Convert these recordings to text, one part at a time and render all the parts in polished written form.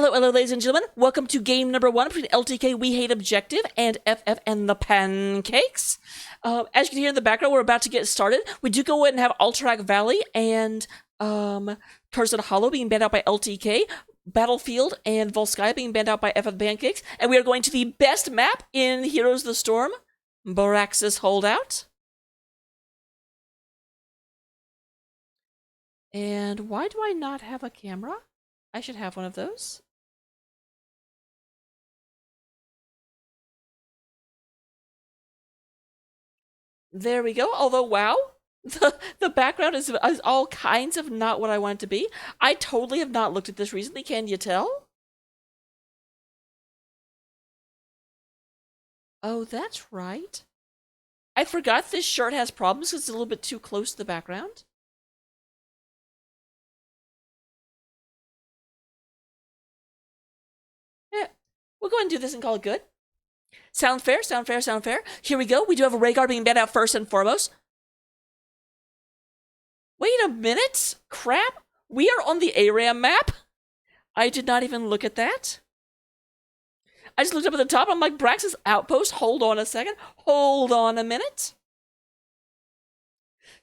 Hello, hello, ladies and gentlemen. Welcome to game number 1 between LTK We Hate Objective and FF and the Pancakes. As you can hear in the background, we're about to get started. We do go ahead and have Alterac Valley and Cursed Hollow being banned out by LTK, Battlefield and Volskaya being banned out by FF and Pancakes, and we are going to the best map in Heroes of the Storm, Borax's Holdout. And why do I not have a camera? I should have one of those. There we go. Although, wow, the background is all kinds of not what I want it to be. I totally have not looked at this recently. Can you tell? Oh, that's right. I forgot this shirt has problems because it's a little bit too close to the background. Yeah, we'll go ahead and do this and call it good. Sound fair, sound fair, sound fair. Here we go. We do have a Rhaegar being banned out first and foremost. Wait a minute. Crap. We are on the ARAM map. I did not even look at that. I just looked up at the top. I'm like, Brax's Outpost. Hold on a second. Hold on a minute.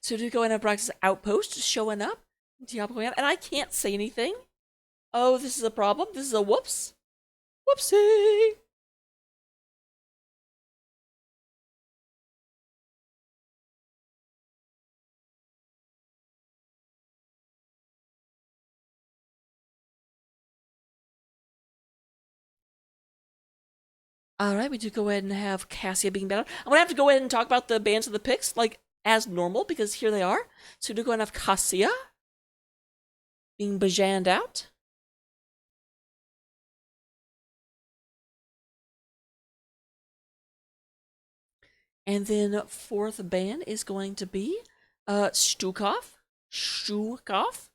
So to go and have Brax's Outpost showing up. Diablo, and I can't say anything. Oh, this is a problem. This is a whoops. Whoopsie. Alright, we do go ahead and have Cassia being banned out. I'm gonna have to go ahead and talk about the bans of the picks, like, as normal, because here they are. So we do go ahead and have Cassia being banned out. And then fourth ban is going to be Stukov. Stukov.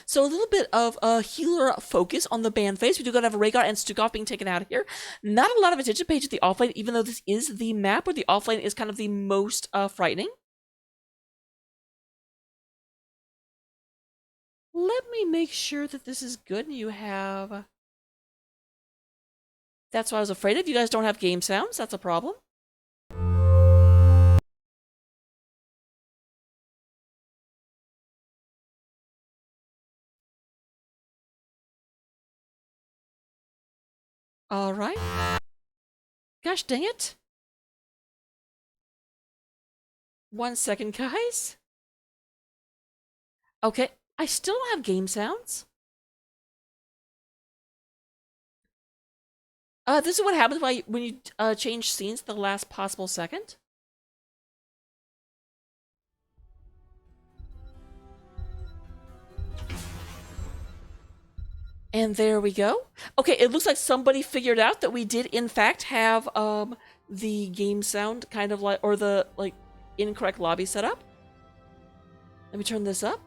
So a little bit of a healer focus on the ban phase. We do gotta have Rhaegar and Stukov being taken out of here. Not a lot of attention paid to the offlane, even though this is the map where the offlane is kind of the most frightening. Let me make sure that this is good and you have... That's what I was afraid of. You guys don't have game sounds. That's a problem. Alright. Gosh dang it. 1 second, guys. Okay, I still don't have game sounds. This is what happens when you change scenes at the last possible second. And there we go. Okay, it looks like somebody figured out that we did in fact have the game sound kind of like, or the like incorrect lobby setup. Let me turn this up.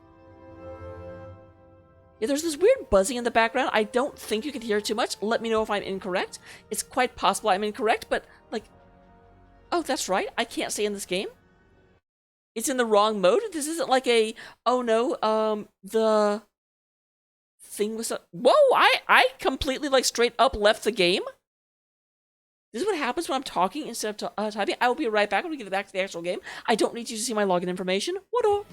Yeah, there's this weird buzzing in the background. I don't think you can hear it too much. Let me know if I'm incorrect. It's quite possible I'm incorrect, but like, oh, that's right. I can't stay in this game. It's in the wrong mode. This isn't like a, oh no, the thing was, whoa, I completely like straight up left the game. This is what happens when I'm talking instead of typing. I will be right back when we get back to the actual game. I don't need you to see my login information. What?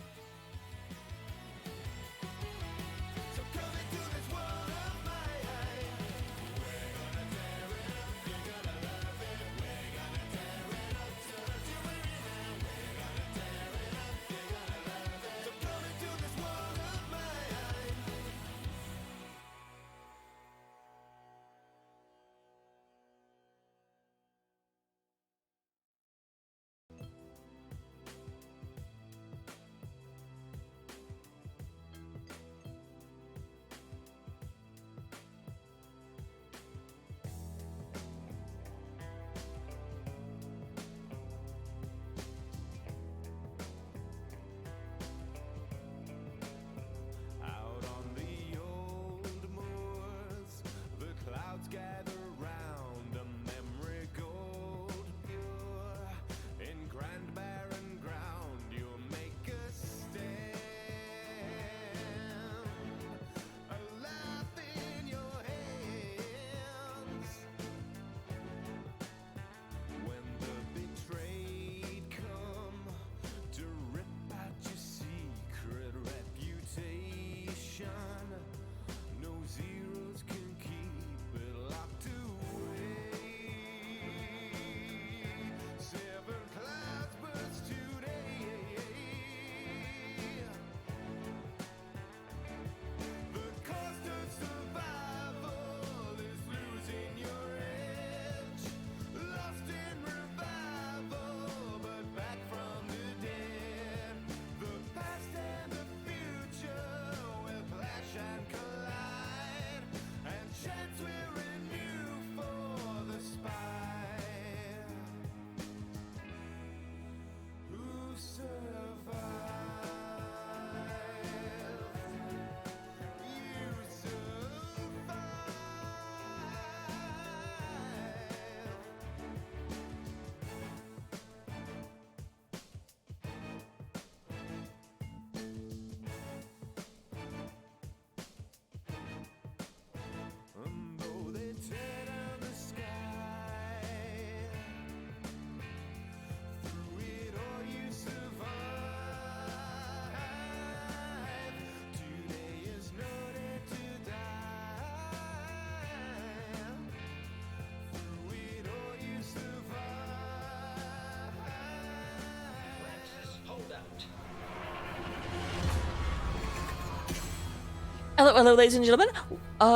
Hello, hello, ladies and gentlemen.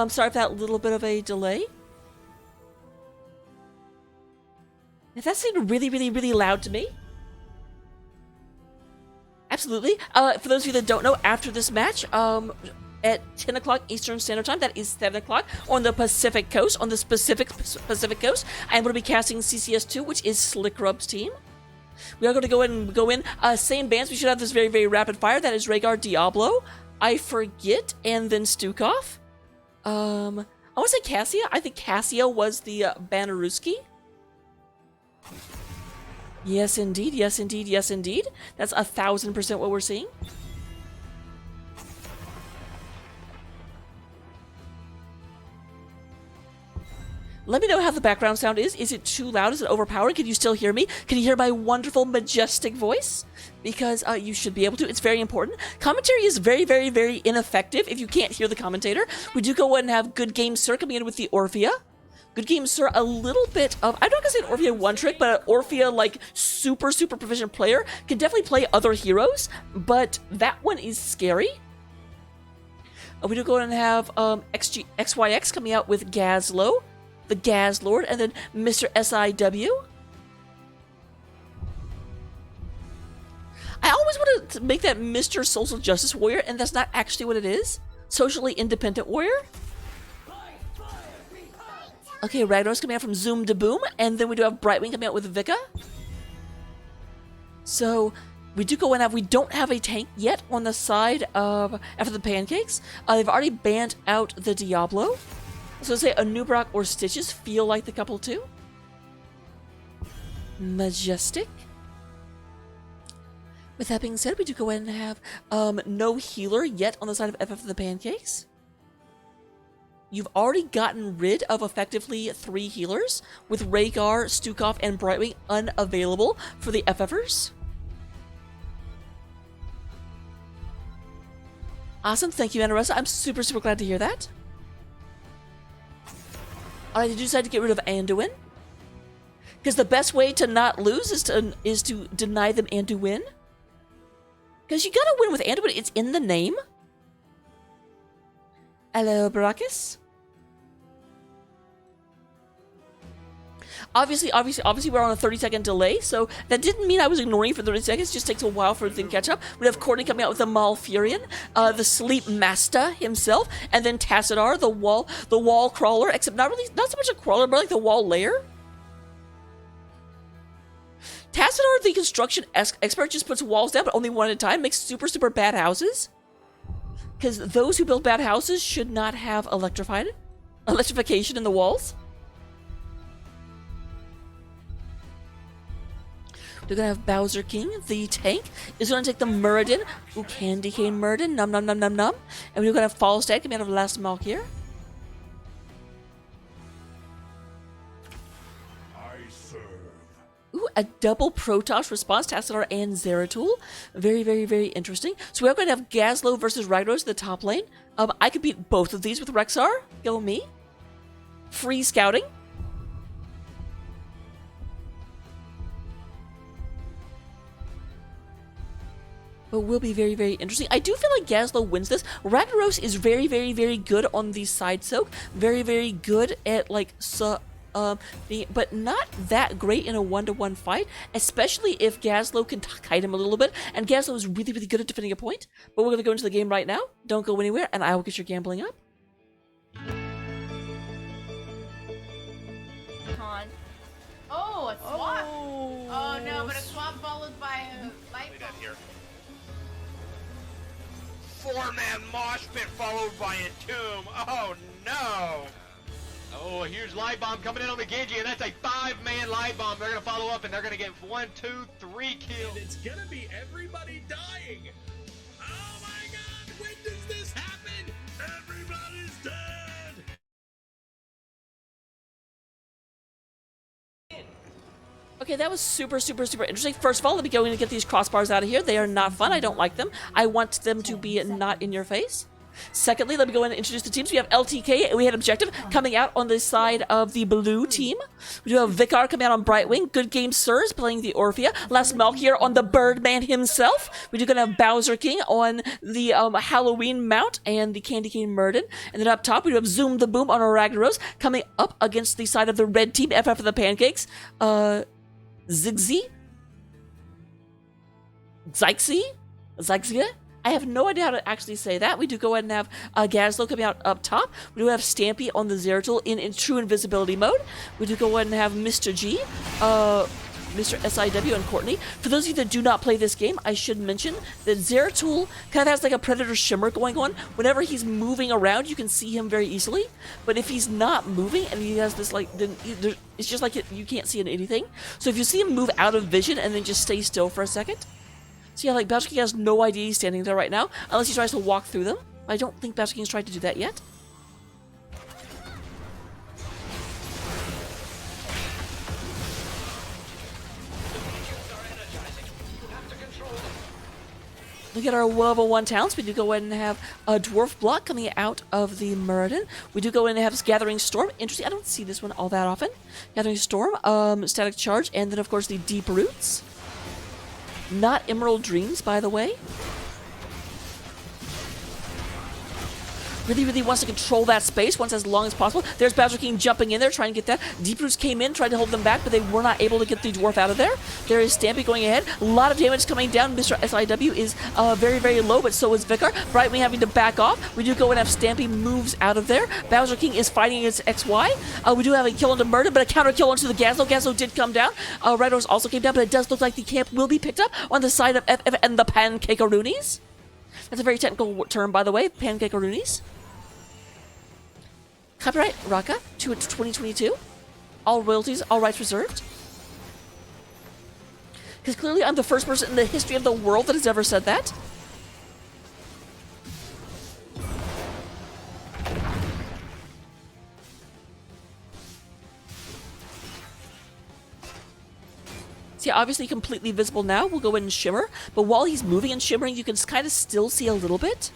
Sorry for that little bit of a delay. That seemed really, really, really loud to me. Absolutely. For those of you that don't know, after this match, at 10 o'clock Eastern Standard Time, that is 7 o'clock on the Pacific Coast, on the specific Pacific Coast, I'm going to be casting CCS2, which is Slick Rub's team. We are going to go in, same bands. We should have this very, very rapid fire. That is Rhaegar, Diablo, I Forget, and then Stukov. I want to say Cassia. I think Cassia was the Banaruski. Yes, indeed. Yes, indeed. Yes, indeed. That's 1000% what we're seeing. Let me know how the background sound is. Is it too loud? Is it overpowering? Can you still hear me? Can you hear my wonderful, majestic voice? Because you should be able to. It's very important. Commentary is very, very, very ineffective if you can't hear the commentator. We do go ahead and have Good Game Sir coming in with the Orphea. Good Game Sir, a little bit of, I'm not gonna say an Orphea one trick, but an Orphea like super, super proficient player can definitely play other heroes, but that one is scary. We do go ahead and have XYX coming out with Gazlo, the Gaz Lord, and then Mr. SIW. I always wanted to make that Mr. Social Justice Warrior, and that's not actually what it is. Socially Independent Warrior. Okay, Ragnar's coming out from Zoom to Boom, and then we do have Brightwing coming out with Vika. So we do go in and we don't have a tank yet on the side of after the Pancakes. They've already banned out the Diablo. So say a Nubrock or Stitches feel like the couple too. Majestic. With that being said, we do go ahead and have no healer yet on the side of FF of the Pancakes. You've already gotten rid of effectively 3 healers, with Rhaegar, Stukov, and Brightwing unavailable for the FFers. Awesome, thank you, Anaressa. I'm super, super glad to hear that. Alright, did you decide to get rid of Anduin? Because the best way to not lose is to deny them Anduin. Because you gotta win with Anduin, it's in the name. Hello, Baracus. Obviously, we're on a 30-second delay, so that didn't mean I was ignoring you for 30 seconds. It just takes a while for everything to catch up. We have Courtney coming out with the Malfurion, the Sleep Master himself, and then Tassadar, the wall crawler, except not so much a crawler, but like the wall layer. Tassadar, the construction expert, just puts walls down, but only one at a time, makes super, super bad houses. Because those who build bad houses should not have electrification in the walls. We're gonna have Bowser King, the tank, is gonna take the Muradin. Ooh, Candy Cane Muradin, num num num num num. And we're gonna have Fallstag coming out of Last Malk here. Ooh, a double Protoss response, Tassadar and Zeratul. Very, very, very interesting. So we are going to have Gazlo versus Ragnaros in the top lane. I could beat both of these with Rexar. Go me. Free scouting. But will be very, very interesting. I do feel like Gazlo wins this. Ragnaros is very, very, very good on the side soak. Very, very good at like but not that great in a one-to-one fight, especially if Gazlo can kite him a little bit, and Gazlo is really, really good at defending a point. But we're going to go into the game right now. Don't go anywhere, and I will get your gambling up. Oh, a swap! Oh no, but a swap followed by a light bomb. Here. 4-man mosh pit followed by a tomb. Oh no! Oh, here's Light Bomb coming in on the Genji, and that's a 5-man Light Bomb. They're going to follow up, and they're going to get 1, 2, 3 kills. And it's going to be everybody dying. Oh my god, when does this happen? Everybody's dead. Okay, that was super, super, super interesting. First of all, let me go in and get these crossbars out of here. They are not fun. I don't like them. I want them to be not in your face. Secondly, let me go in and introduce the teams. We have LTK, and we had Objective coming out on the side of the blue team. We do have Vicar coming out on Brightwing. Good Game Sirs playing the Orphea. Last Malkier on the Birdman himself. We do gonna have Bowser King on the Halloween mount and the Candy Cane Murden. And then up top, we do have Zoom the Boom on our Ragnaros coming up against the side of the red team, FF of the Pancakes. Zigzy? Zygzia? I have no idea how to actually say that. We do go ahead and have Gazlo coming out up top. We do have Stampy on the Zeratul in true invisibility mode. We do go ahead and have Mr. G, Mr. SIW, and Courtney. For those of you that do not play this game, I should mention that Zeratul kind of has like a Predator shimmer going on. Whenever he's moving around, you can see him very easily. But if he's not moving and he has this like, then it's just like you can't see anything. So if you see him move out of vision and then just stay still for a second. So yeah, like Bowser King has no idea he's standing there right now, unless he tries to walk through them. I don't think Bowser King's tried to do that yet. Look at our level 1 talents. We do go ahead and have a Dwarf Block coming out of the Muradin. We do go in and have Gathering Storm. Interesting, I don't see this one all that often. Gathering Storm, Static Charge, and then of course the Deep Roots. Not Emerald Dreams, by the way. Really wants to control that space once as long as possible. There's Bowser King jumping in there, trying to get that. Deep Roots came in, tried to hold them back, but they were not able to get the Dwarf out of there. There is Stampy going ahead. A lot of damage coming down. Mr. SIW is very low, but so is Vicar. Brightwing having to back off. We do go and have Stampy moves out of there. Bowser King is fighting against XY. We do have a kill into Murder, but a counter kill into the Gazlo. Gazlo did come down. Red also came down, but it does look like the camp will be picked up on the side of FF and the Pancake-a-roonies. That's a very technical term, by the way, Pancake-a-roonies. Copyright Raka to 2022. All royalties, all rights reserved. Because clearly I'm the first person in the history of the world that has ever said that. See, obviously completely visible now. We'll go in and shimmer. But while he's moving and shimmering, you can kind of still see a little bit.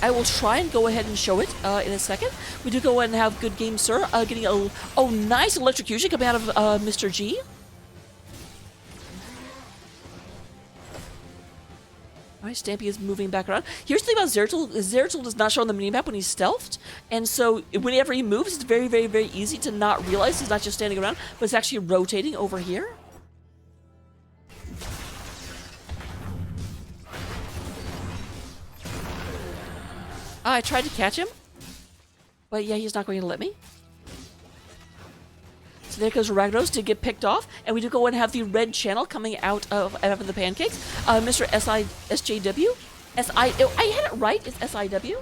I will try and go ahead and show it in a second. We do go ahead and have Good Game Sir getting a nice electrocution coming out of Mr. G. Alright, Stampy is moving back around. Here's the thing about Zeratul. Zeratul does not show on the minimap when he's stealthed. And so whenever he moves, it's very easy to not realize he's not just standing around, but it's actually rotating over here. I tried to catch him, but yeah, he's not going to let me. So there goes Ragnaros to get picked off, and we do go and have the red channel coming out of the Pancakes. Mr. SJW? I had it right, it's SIW.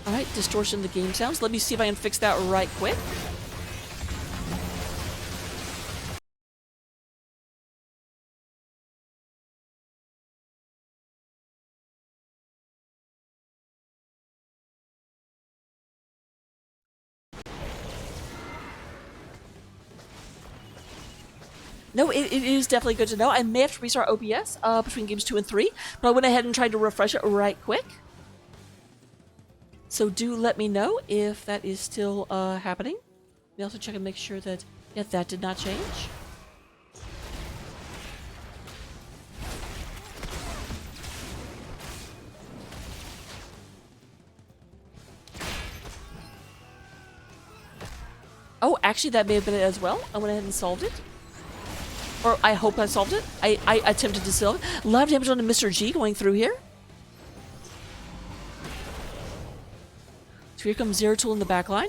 Alright, distortion of the game sounds. Let me see if I can fix that right quick. No, it is definitely good to know. I may have to restart OBS between games 2 and 3, but I went ahead and tried to refresh it right quick. So do let me know if that is still happening. Let me also check and make sure that that did not change. Oh, actually that may have been it as well. I went ahead and solved it. Or I hope I solved it. I attempted to solve it. A lot of damage onto Mr. G going through here. So here comes Zeratul in the back line.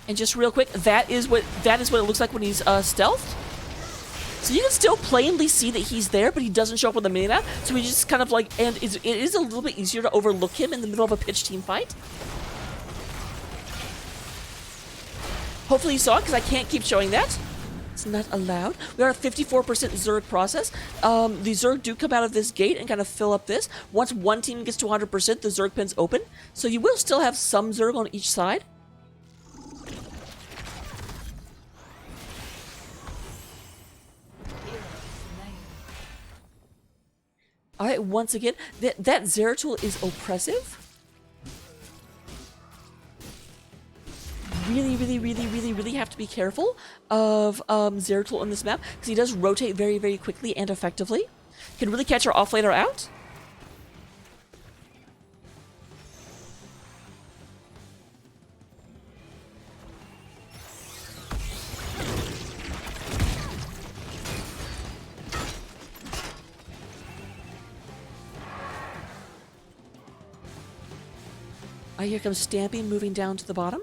And just real quick, that is what it looks like when he's stealthed. So you can still plainly see that he's there, but he doesn't show up on the minimap. So we just kind of like, and it is a little bit easier to overlook him in the middle of a pitch team fight. Hopefully you saw it, because I can't keep showing that. It's not allowed. We are at 54% Zerg process. The Zerg do come out of this gate and kind of fill up this. Once one team gets to 100%, the Zerg pins open. So you will still have some Zerg on each side. All right, once again, that Zeratul is oppressive. Really have to be careful of Zeratul on this map because he does rotate very quickly and effectively. Can really catch our offlaner out. Here comes Stampy moving down to the bottom.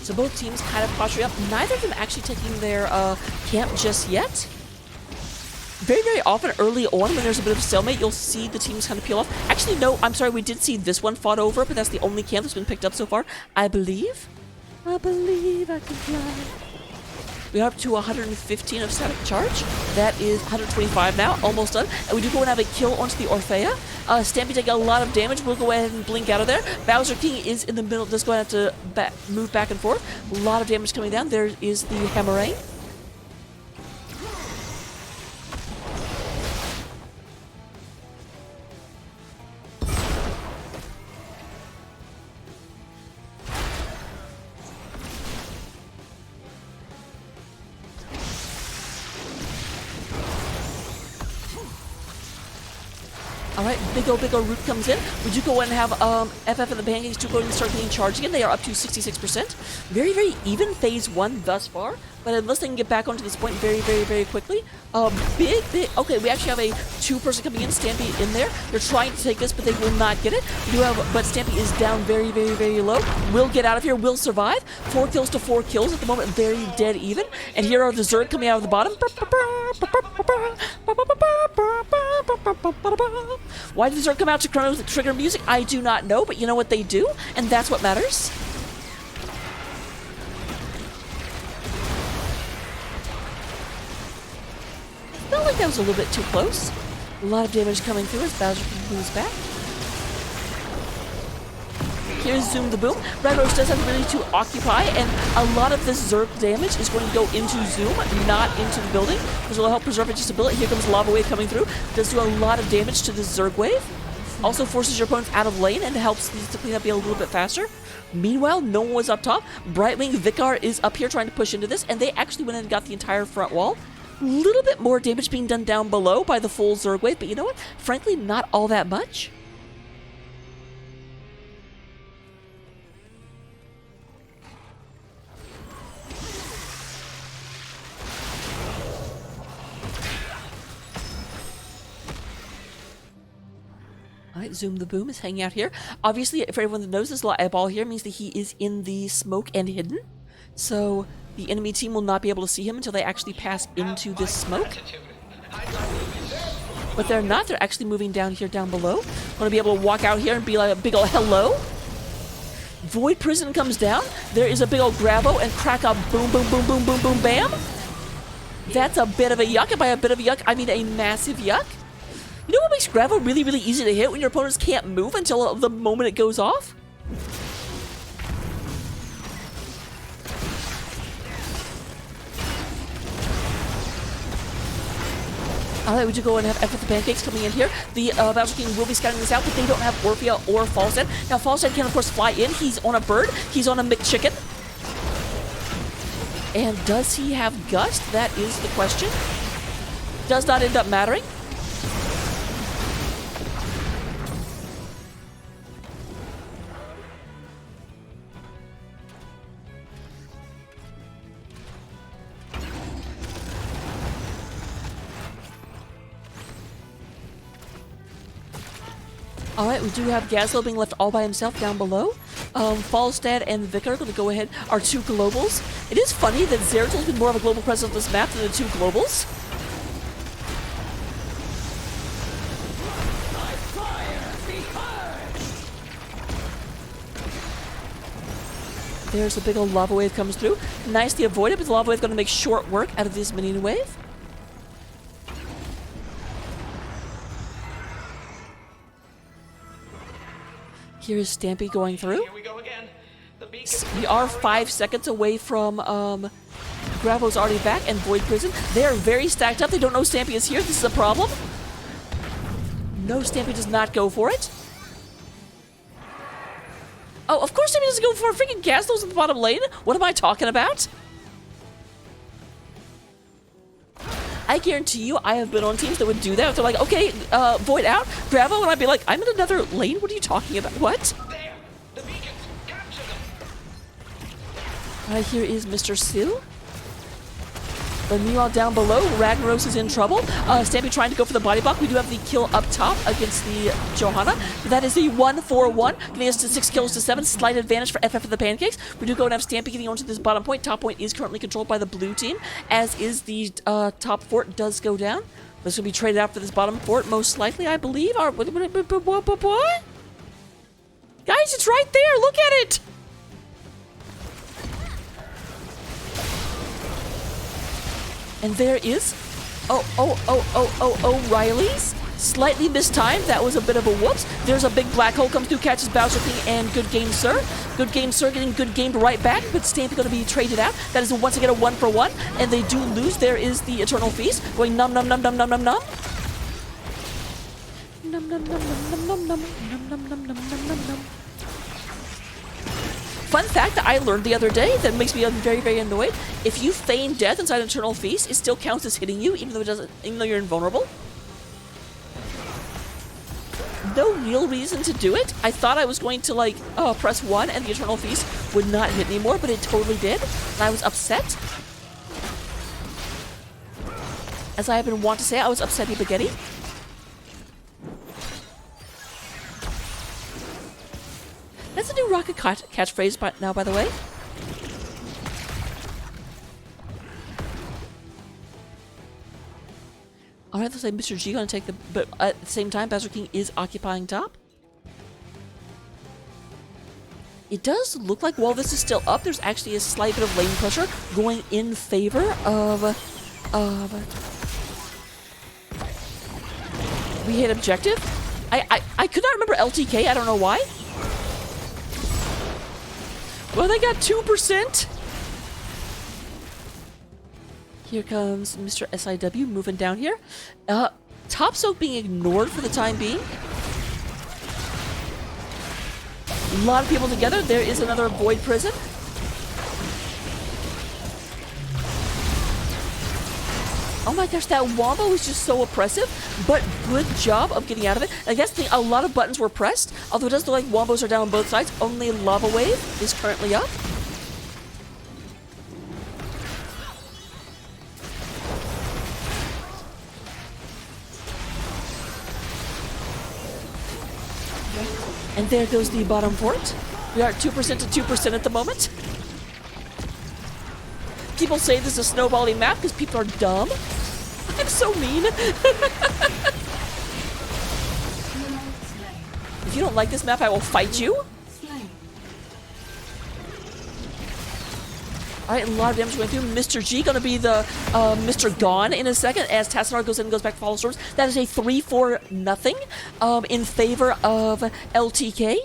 So both teams kind of posturing up. Neither of them actually taking their camp just yet. Very often early on when there's a bit of a stalemate, you'll see the teams kind of peel off. Actually, no, I'm sorry, we did see this one fought over, but that's the only camp that's been picked up so far, I believe. I believe I can fly. We are up to 115 of static charge. That is 125 now, almost done. And we do go and have a kill onto the Orphea. Stampy taking a lot of damage. We'll go ahead and blink out of there. Bowser King is in the middle, just going to have to move back and forth. A lot of damage coming down. There is the Hammerang. Alright, big old root comes in. We do go and have FF and the Pancakes do go and start getting charged again. They are up to 66%. Very even phase 1 thus far. But unless they can get back onto this point very quickly. Big. Okay, we actually have a 2-person coming in, Stampy in there. They're trying to take this, but they will not get it. But Stampy is down very low. Will get out of here, will survive. 4 kills to 4 kills at the moment, very dead even. And here are the Zerg coming out of the bottom. Why did the Zerg come out to trigger music? I do not know, but you know what they do, and that's what matters. Felt like that was a little bit too close. A lot of damage coming through as Bowser moves back. Here's Zoom the Boom. Red Rose does have really to occupy, and a lot of this Zerg damage is going to go into Zoom, not into the building, which will help preserve its stability. Here comes Lava Wave coming through. Does do a lot of damage to the Zerg Wave. Also forces your opponents out of lane and helps these to clean up a little bit faster. Meanwhile, no one was up top. Brightwing Vicar is up here trying to push into this, and they actually went in and got the entire front wall. Little bit more damage being done down below by the full Zerg Wave, but you know what? Frankly, not all that much. Alright, Zoom the Boom is hanging out here. Obviously, for everyone that knows, this little eyeball here means that he is in the smoke and hidden. So the enemy team will not be able to see him until they actually pass into this smoke. But they're not. They're actually moving down here, down below. Want to be able to walk out here and be like a big old hello. Void Prison comes down. There is a big old Gravo and crack a boom, bam. That's a bit of a yuck. And by a bit of a yuck, I mean a massive yuck. You know what makes Gravo really easy to hit when your opponents can't move until the moment it goes off? Alright, we do go and have F with the Pancakes coming in here. The Bowser King will be scouting this out, but they don't have Orphea or Falstad. Now, Falstad can, of course, fly in. He's on a bird. He's on a McChicken. And does he have Gust? That is the question. Does not end up mattering. Alright, we do have Gazlo being left all by himself down below. Falstad and Vicar are going to go ahead, our 2 globals. It is funny that Zeratul's been more of a global presence on this map than the 2 globals. There's a big old lava wave comes through. Nicely avoided, but the lava wave is going to make short work out of this minion wave. Here is Stampy going through. Here we go again. The We are 5 seconds away from Gravo's already back and Void Prison. They are very stacked up. They don't know Stampy is here. This is a problem. No, Stampy does not go for it. Oh, of course Stampy doesn't go for it. Freaking Gaslo's in the bottom lane. What am I talking about? I guarantee you I have been on teams that would do that. They're like, okay, Void out, Gravo, and I'd be like, I'm in another lane? What are you talking about? What? Alright, here is Mr. Sill. But meanwhile, down below, Ragnaros is in trouble. Stampy trying to go for the body block. We do have the kill up top against the Johanna. But that is the 1-4-1, getting us to 6 kills to 7. Slight advantage for FF of the Pancakes. We do go and have Stampy getting onto this bottom point. Top point is currently controlled by the blue team, as is the top fort does go down. This will be traded out for this bottom fort, most likely, I believe. What? Guys, it's right there. Look at it. And there is, Riley's. Slightly mistimed. That was a bit of a whoops. There's a big black hole comes through, catches Bowser King, and good game, sir. Good game, sir, getting good gamed right back, but Stampy going to be traded out. That is once again a 1-for-1, and they do lose. There is the Eternal Feast going num num num num num num num. Num num num num num num num num num num num num. Fun fact that I learned the other day that makes me very, very annoyed. If you feign death inside Eternal Feast, it still counts as hitting you, even though it doesn't, even though you're invulnerable. No real reason to do it. I thought I was going to like press 1 and the Eternal Feast would not hit anymore, but it totally did. And I was upset. As I have been wont to say, I was upsetty spaghetti. That's a new Rocket catchphrase now, by the way. Alright, looks like Mr. G gonna take the... But at the same time, Bowser King is occupying top. It does look like while this is still up, there's actually a slight bit of lane pressure going in favor of... We hit objective. I could not remember LTK, I don't know why. Well, they got 2%. Here comes Mr. SIW moving down here. Top soak being ignored for the time being. A lot of people together. There is another Void Prison. Oh my gosh, that wombo was just so oppressive, but good job of getting out of it. I guess a lot of buttons were pressed, although it does look like wombos are down on both sides. Only Lava Wave is currently up. And there goes the bottom fort. We are at 2% to 2% at the moment. People say this is a snowballing map because people are dumb. I'm so mean. If you don't like this map, I will fight you. Alright, a lot of damage going through. Mr. G gonna be the Mr. Gone in a second as Tassadar goes in and goes back to Follow Storms. That is a 3-4-0 in favor of LTK.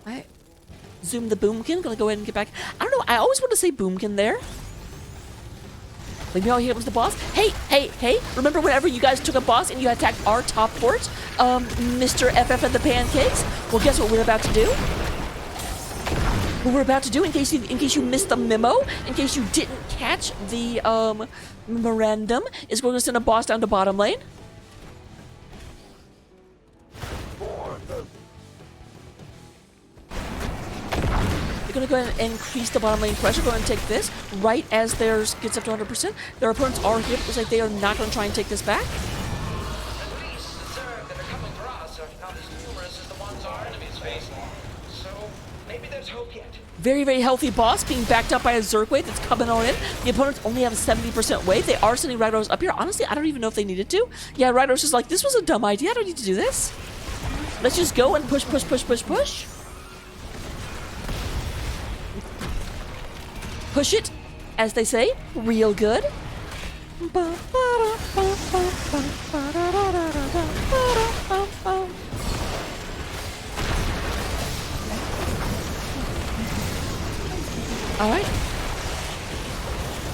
Alright. Zoom the Boomkin. Gonna go ahead and get back. I don't know. I always want to say Boomkin there. Maybe here comes the boss. Hey, hey, hey. Remember whenever you guys took a boss and you attacked our top fort? Mr. FF and the Pancakes? Well, guess what we're about to do? What we're about to do, in case you missed the memo, in case you didn't catch the memorandum, is we're going to send a boss down to bottom lane. Going to go ahead and increase the bottom lane pressure. Go ahead and take this right as theirs gets up to 100%. Their opponents are here. It looks like they are not going to try and take this back. Very, very healthy boss being backed up by a Zerg wave that's coming on in. The opponents only have a 70% wave. They are sending Ragnaros up here. Honestly, I don't even know if they needed to. Yeah, Ragnaros is like, this was a dumb idea. I don't need to do this. Let's just go and push, push, push, push, push. Push it, as they say, real good. Alright.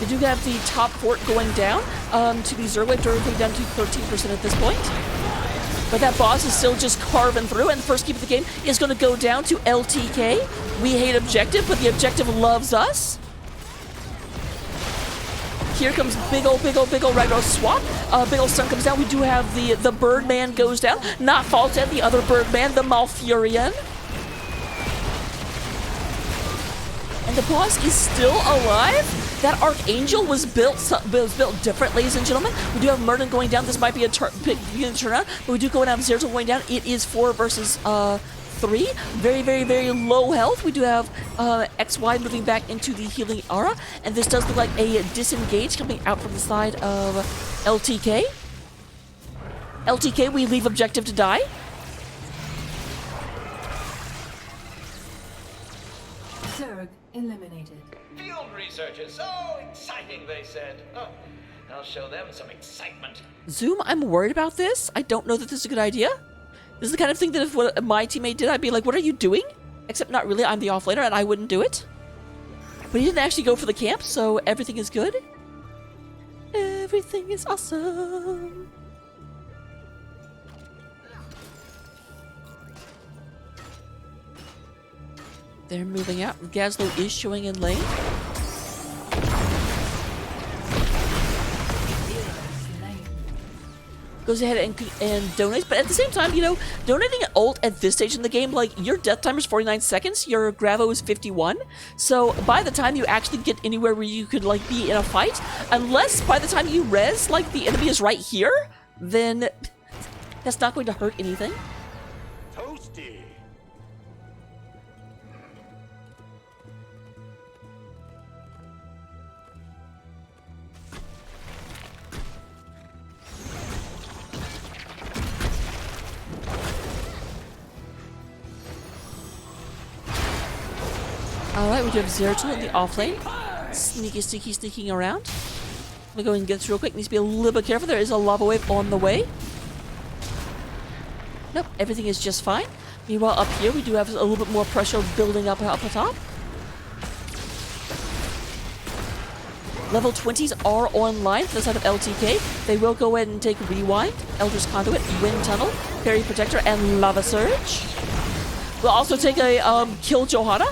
They do have the top fort going down to the Zergwave, directly down to 13% at this point. But that boss is still just carving through, and the first keep of the game is going to go down to LTK. We hate objective, but the objective loves us. Here comes big ol' Ragnarok swap. Big ol' stun comes down. We do have the Birdman goes down. Not Falstad, the other Birdman, the Malfurion. And the boss is still alive. That Archangel was built different, ladies and gentlemen. We do have Murden going down. This might be a turnaround, but we do go down. Zeratul going down. It is 4 versus 3. Very low health. We do have XY moving back into the healing aura, and this does look like a disengage coming out from the side of LTK. LTK, we leave objective to die. Zerg eliminated. Field researchers, so exciting, they said. Oh, I'll show them some excitement. Zoom, I'm worried about this. I don't know that this is a good idea. This is the kind of thing that if my teammate did, I'd be like, what are you doing? Except not really, I'm the offlaner and I wouldn't do it. But he didn't actually go for the camp, so everything is good. Everything is awesome. They're moving out. Gazlo is showing in lane. Goes ahead and donates, but at the same time, you know, donating an ult at this stage in the game, like, your death timer is 49 seconds, your Gravo is 51, so by the time you actually get anywhere where you could, like, be in a fight, unless by the time you res, like, the enemy is right here, then that's not going to hurt anything. Toasty. Alright, we do have Zeratul in the off lane. Sneaking around. I'm gonna go and get this real quick. Needs to be a little bit careful. There is a lava wave on the way. Nope, everything is just fine. Meanwhile, up here, we do have a little bit more pressure building up atop. Level 20s are online for the side of LTK. They will go ahead and take Rewind, Elder's Conduit, Wind Tunnel, Fairy Protector, and Lava Surge. We'll also take a Kill Johanna.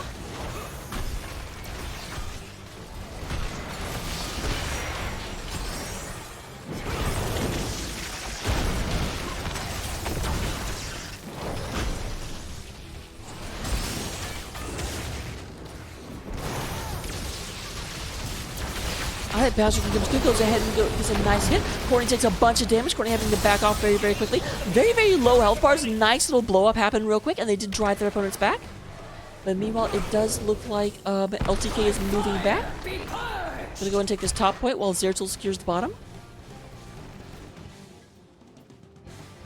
Alright, Bowser goes ahead and gets a nice hit. Courtney takes a bunch of damage. Courtney having to back off very quickly. Very low health bars. Nice little blow up happened real quick, and they did drive their opponents back. But meanwhile, it does look like LTK is moving back. Gonna go and take this top point while Zeratul secures the bottom.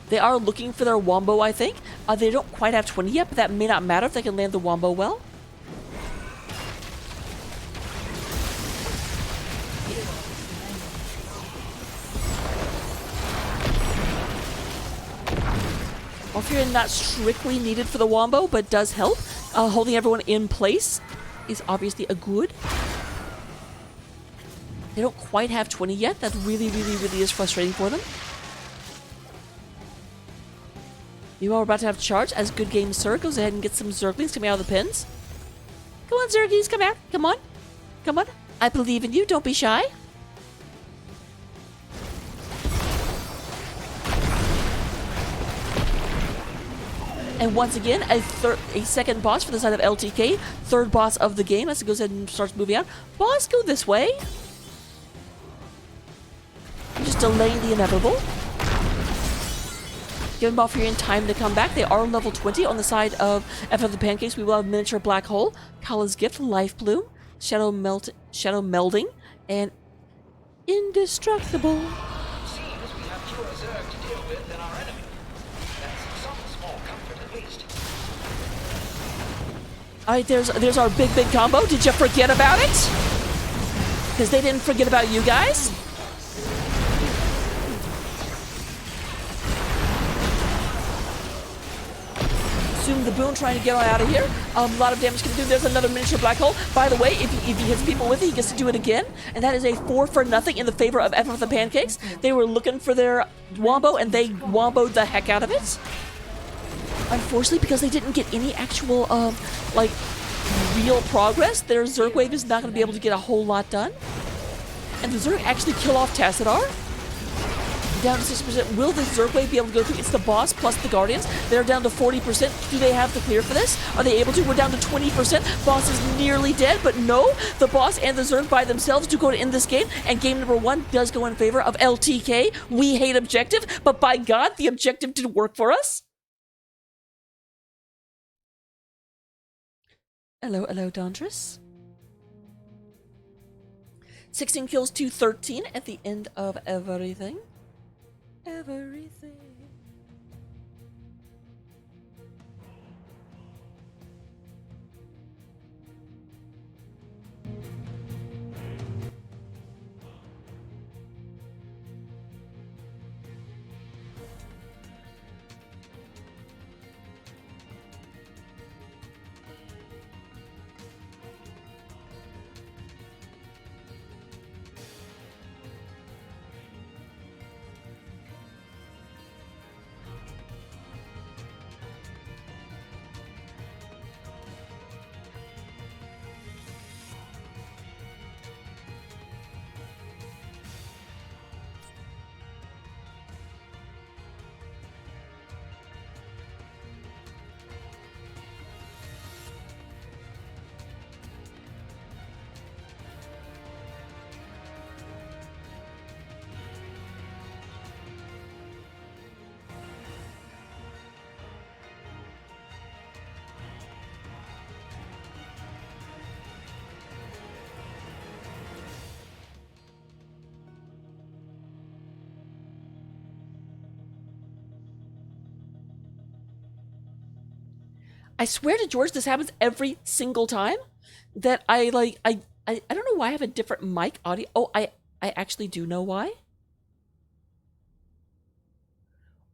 They are looking for their wombo, I think. They don't quite have 20 yet, but that may not matter if they can land the wombo well. Malfurion not strictly needed for the wombo, but does help. Holding everyone in place is obviously a good. They don't quite have 20 yet. That really is frustrating for them. Meanwhile, we're about to have charge as Good Game Zerg goes ahead and gets some Zerglings coming out of the pins. Come on, Zergies, come out. Come on. Come on. I believe in you. Don't be shy. And once again, a second boss for the side of LTK. Third boss of the game as it goes ahead and starts moving out. Boss, go this way. I'm just delaying the inevitable. Giving Malfurion time to come back. They are level 20 on the side of the Pancakes. We will have Miniature Black Hole, Kala's Gift, Life Bloom, Shadow Melding, and Indestructible. Seems we have fewer Zerg to deal with than our enemy. That's some small comfort at least. Alright, there's our big combo. Did you forget about it? Because they didn't forget about you guys. consume the boon, trying to get on out of here. A lot of damage can do. There's another miniature black hole. By the way, if he hits people with it, he gets to do it again. And that is a 4 for nothing in the favor of FF the Pancakes. They were looking for their wombo, and they womboed the heck out of it. Unfortunately, because they didn't get any actual, like, real progress, their Zerg wave is not going to be able to get a whole lot done. And the Zerg actually kill off Tassadar. Down to 6%. Will the Zerg wave be able to go through? It's the boss plus the Guardians. They're down to 40%. Do they have the clear for this? Are they able to? We're down to 20%. Boss is nearly dead, but no. The boss and the Zerg by themselves do go to end this game, and game number 1 does go in favor of LTK. We hate objective, but by God, the objective did work for us. Hello, Dondrus. 16 kills to 13 at the end of everything. Everything. I swear to George, this happens every single time that I don't know why I have a different mic audio. Oh, I actually do know why.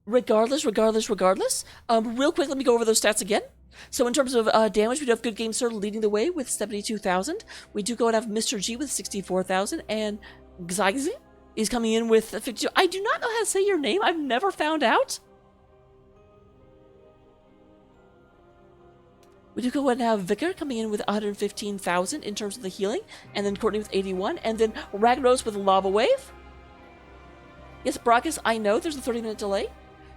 Regardless. Real quick, let me go over those stats again. So in terms of damage, we do have Good Game Sir leading the way with 72,000. We do go and have Mr. G with 64,000, and Xyxi is coming in with 52. I do not know how to say your name. I've never found out. We do go ahead and have Vicar coming in with 115,000 in terms of the healing, and then Courtney with 81, and then Ragnaros with Lava Wave. Yes, Brachus, I know there's a 30-minute delay.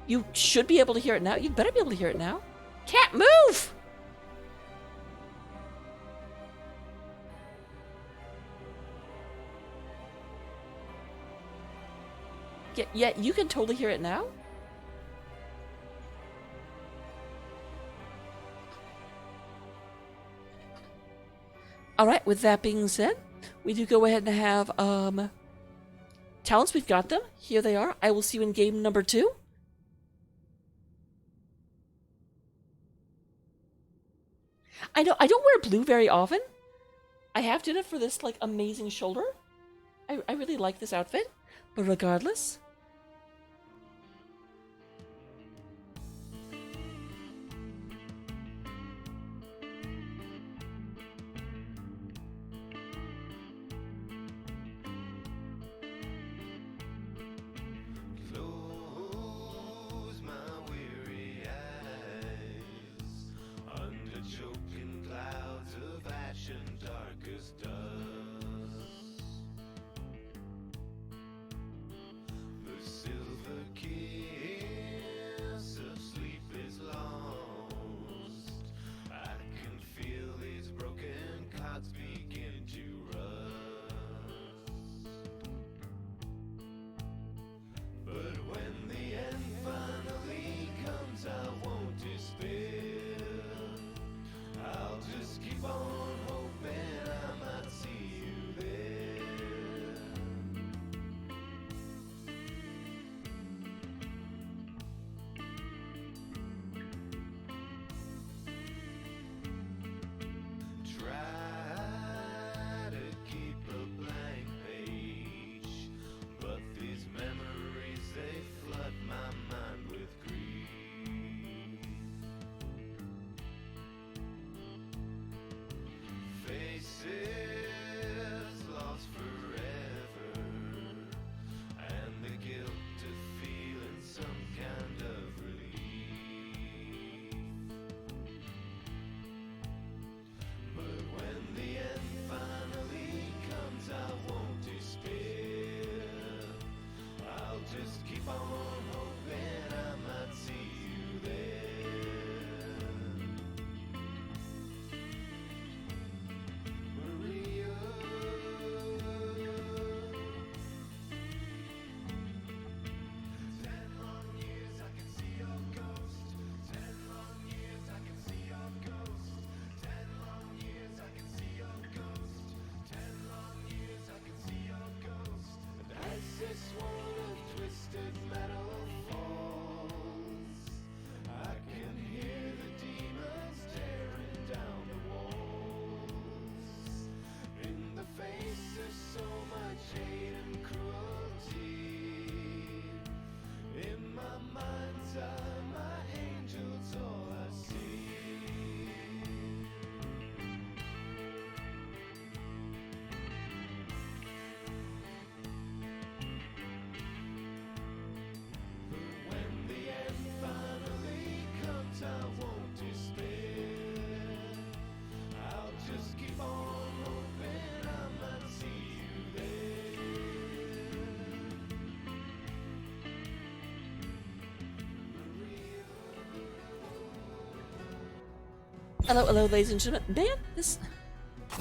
You should be able to hear it now. You'd better be able to hear it now. Cat, move! Yeah, you can totally hear it now. Alright, with that being said, we do go ahead and have talents. We've got them. Here they are. I will see you in game number 2. I know, I don't wear blue very often. I have done it for this, like, amazing shoulder. I really like this outfit. But regardless... Hello, hello, ladies and gentlemen. Man, this...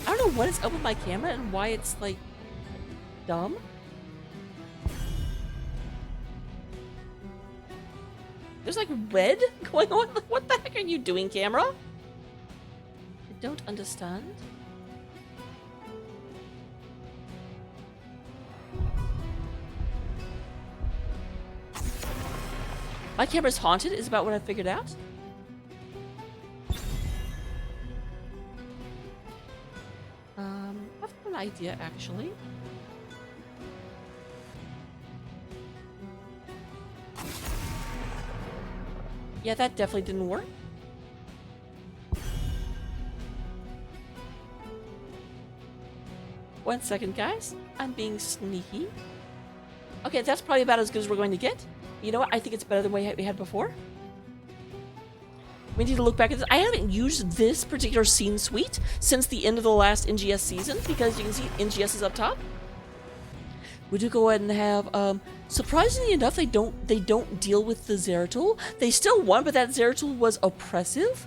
I don't know what is up with my camera and why it's, like, dumb. There's, like, red going on. What the heck are you doing, camera? I don't understand. My camera's haunted is about what I figured out. I've got an idea actually. Yeah, that definitely didn't work. One second, guys. I'm being sneaky. Okay, that's probably about as good as we're going to get. You know what? I think it's better than what we had before. We need to look back at this. I haven't used this particular scene suite since the end of the last NGS season because you can see NGS is up top. We do go ahead and have, surprisingly enough, they don't deal with the Zeratul. They still won, but that Zeratul was oppressive,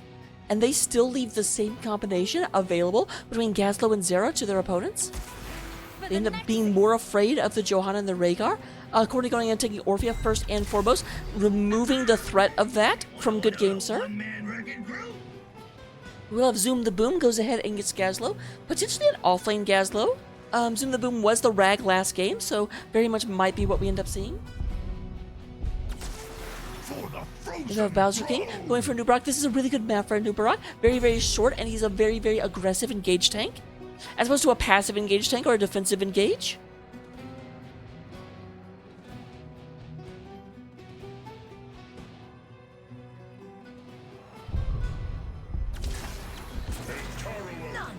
and they still leave the same combination available between Gazlowe and Zera to their opponents. They end up being more afraid of the Johanna and the Rhaegar. Courtney going and taking Orphea first and foremost, removing the threat of that from Good Game Sir. We'll have Zoom the Boom goes ahead and gets Gazlowe, potentially an offlane Gazlowe. Zoom the Boom was the rag last game, so very much might be what we end up seeing. We have Bowser King going for Nubarak. This is a really good map for Nubarak. Very, very short, and he's a very, very aggressive engage tank. As opposed to a passive engage tank or a defensive engage.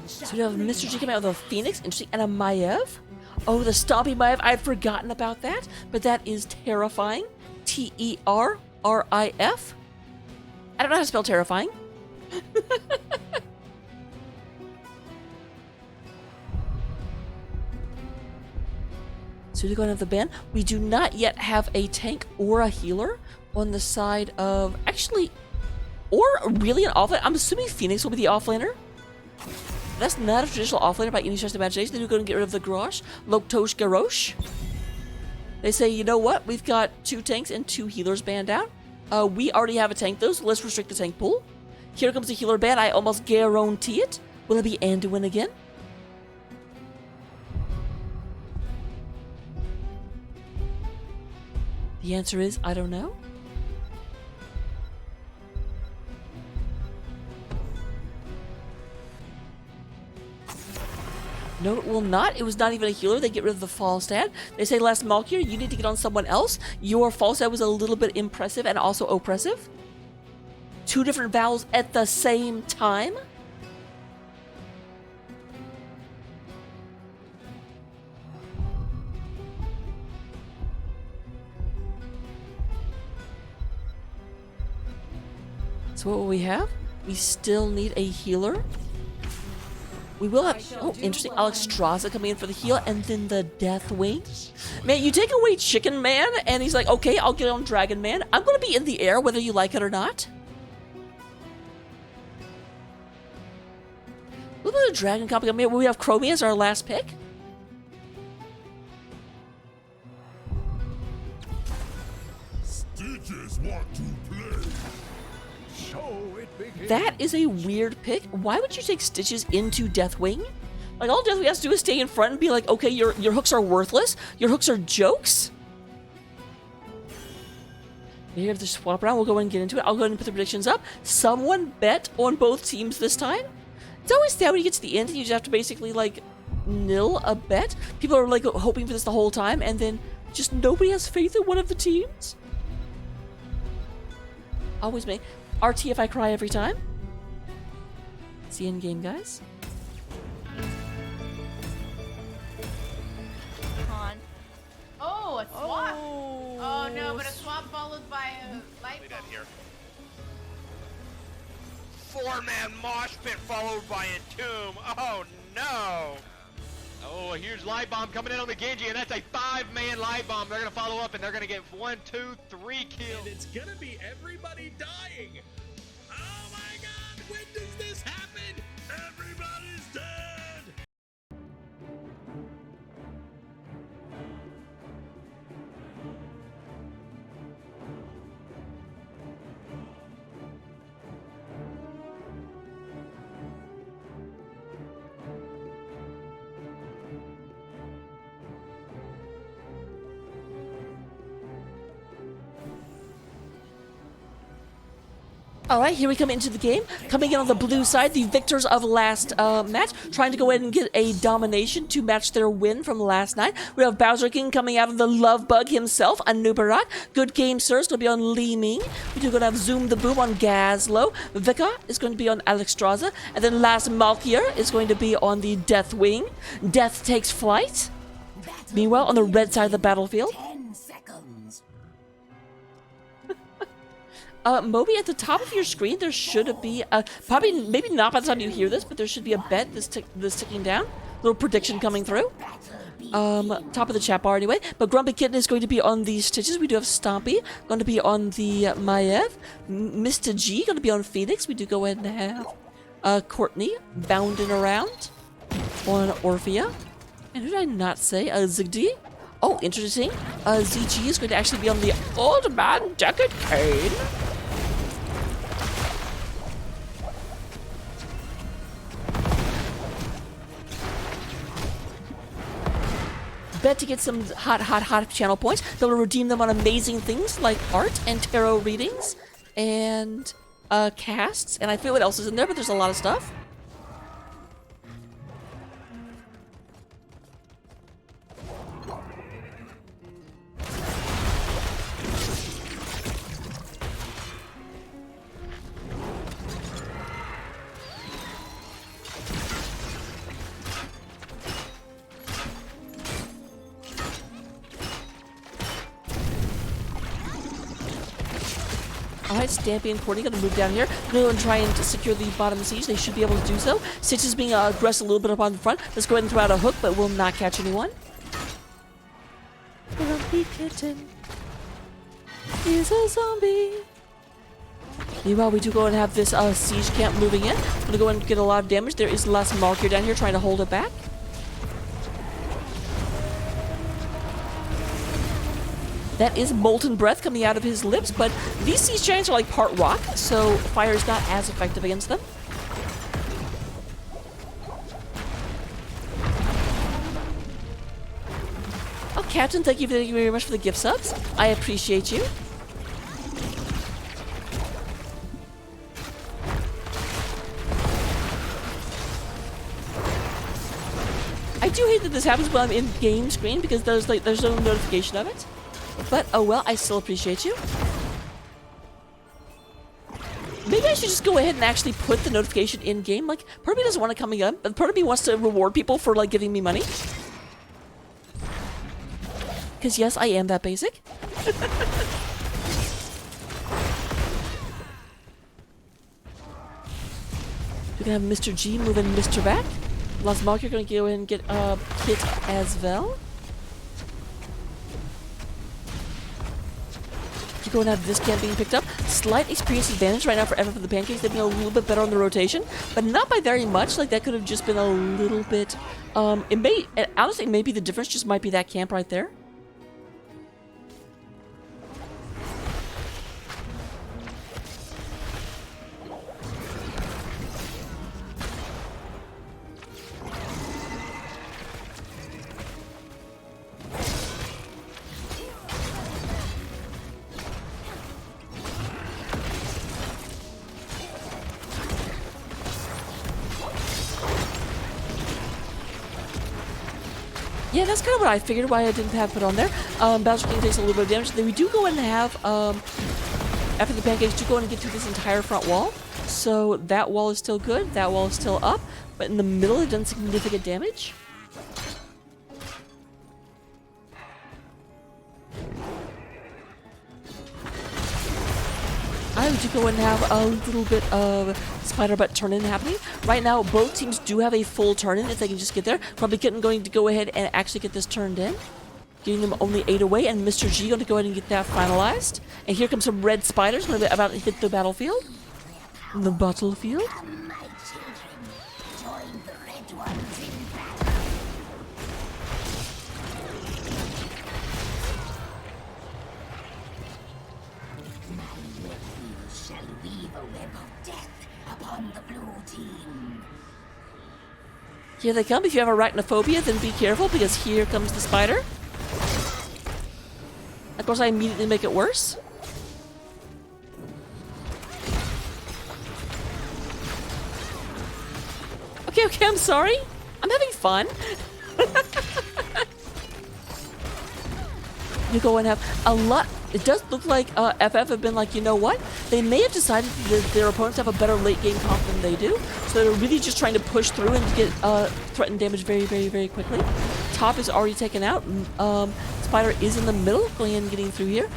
So we have Mr. G coming out with a Phoenix, interesting, and a Maiev. Oh, the Stompy Maiev, I've forgotten about that, but that is terrifying. Terrif. I don't know how to spell terrifying. So we're going to have the ban. We do not yet have a tank or a healer on the side of, actually, or really an offlaner. I'm assuming Phoenix will be the offlaner. That's not a traditional offlaner by any stretch of imagination. They do go and get rid of the Garrosh, Loktosh Garrosh. They say, you know what? We've got 2 tanks and 2 healers banned out. We already have a tank though, so let's restrict the tank pool. Here comes the healer ban. I almost guarantee it. Will it be Anduin again? The answer is, I don't know. No, it will not. It was not even a healer. They get rid of the Falstad. They say, last Malkier, you need to get on someone else. Your Falstad was a little bit impressive and also oppressive. 2 different vowels at the same time. So what will we have? We still need a healer. We will have, oh, interesting, Alexstrasza coming in for the heal, and then the Deathwing. Man, you take away Chicken Man, and he's like, okay, I'll get on Dragon Man. I'm going to be in the air, whether you like it or not. A little bit of Dragon Comp. We have Chromie as our last pick. Stitches want to play. That is a weird pick. Why would you take Stitches into Deathwing? Like, all Deathwing has to do is stay in front and be like, okay, your hooks are worthless. Your hooks are jokes. You have to swap around. We'll go and get into it. I'll go ahead and put the predictions up. Someone bet on both teams this time. It's always sad when you get to the end and you just have to basically, like, nil a bet. People are, like, hoping for this the whole time, and then just nobody has faith in one of the teams. Always me. RT if I cry every time. It's the end game, guys. Oh, a swap. Oh no, but a swap followed by a light Leave that bulb. here. 4-man mosh pit followed by a tomb. Oh no! Oh, here's Light Bomb coming in on the Genji, and that's a 5-man Light Bomb. They're gonna follow up, and they're gonna get 1, 2, 3 kills. And it's gonna be everybody dying. Oh my god, when does this happen? All right, here we come into the game. Coming in on the blue side, the victors of last match, trying to go ahead and get a domination to match their win from last night. We have Bowser King coming out of the love bug himself, Anubarak. Good game, sir, is going to be on Li Ming. We're going to have Zoom the Boom on Gazlo. Vika is going to be on Alexstrasza. And then last Malkier is going to be on the Deathwing. Death takes flight. Meanwhile, on the red side of the battlefield, 10 seconds. Moby, at the top of your screen, there should be a, probably, maybe not by the time you hear this, but there should be a bet that's ticking down. Little prediction coming through. Top of the chat bar anyway. But Grumpy Kitten is going to be on the Stitches. We do have Stompy going to be on the Maev. Mr. G going to be on Phoenix. We do go ahead and have Courtney bounding around on Orphea. And who did I not say? Zigdy. Oh, interesting. ZG is going to actually be on the Old Man Jacket Cane. Bet to get some hot channel points. They'll redeem them on amazing things like art and tarot readings and casts. And I forget what else is in there, but there's a lot of stuff. Alright, Stampy and Courtney gonna move down here. Go and try and secure the bottom siege. They should be able to do so. Stitch is being aggressive a little bit up on the front. Let's go ahead and throw out a hook, but will not catch anyone. Grumpy Kitten is a zombie. Meanwhile, we do go and have this siege camp moving in. Gonna go and get a lot of damage. There is less Malkier down here trying to hold it back. That is molten breath coming out of his lips, but these siege giants are like part rock, so fire is not as effective against them. Oh, Captain, thank you very much for the gift subs. I appreciate you. I do hate that this happens when I'm in game screen because there's no notification of it. But, oh well, I still appreciate you. Maybe I should just go ahead and actually put the notification in-game. Like, part of me doesn't want it coming up, but part of me wants to reward people for, like, giving me money. Because, yes, I am that basic. We're gonna have Mr. G moving Mr. back. Las Malk, you're gonna go ahead and get Kit as well. You go and have this camp being picked up. Slight experience advantage right now for the Pancakes. They've been a little bit better on the rotation, but not by very much. Like, that could have just been a little bit. Honestly, maybe the difference just might be that camp right there. Yeah, that's kind of what I figured, why I didn't have it on there. Bowser King takes a little bit of damage. Then we do go and have, after the Pancakes do go and get through this entire front wall. So that wall is still good, that wall is still up, but in the middle it done significant damage. I would go and have a little bit of spider butt turn-in happening. Right now, both teams do have a full turn-in if they can just get there. Probably going to go ahead and actually get this turned in. Getting them only 8 away, and Mr. G going to go ahead and get that finalized. And here comes some red spiders going to about to hit the battlefield. The battlefield. Come, my children, join the red ones in battle. My nephews shall weave a web of death upon the blue team. Here they come. If you have arachnophobia, then be careful, because here comes the spider. Of course, I immediately make it worse. Okay, I'm sorry. I'm having fun. You go and have a lot. It does look like FF have been like, you know what? They may have decided that their opponents have a better late game comp than they do. So they're really just trying to push through and get threatened damage very quickly. Top is already taken out. Spider is in the middle, going in and getting through here.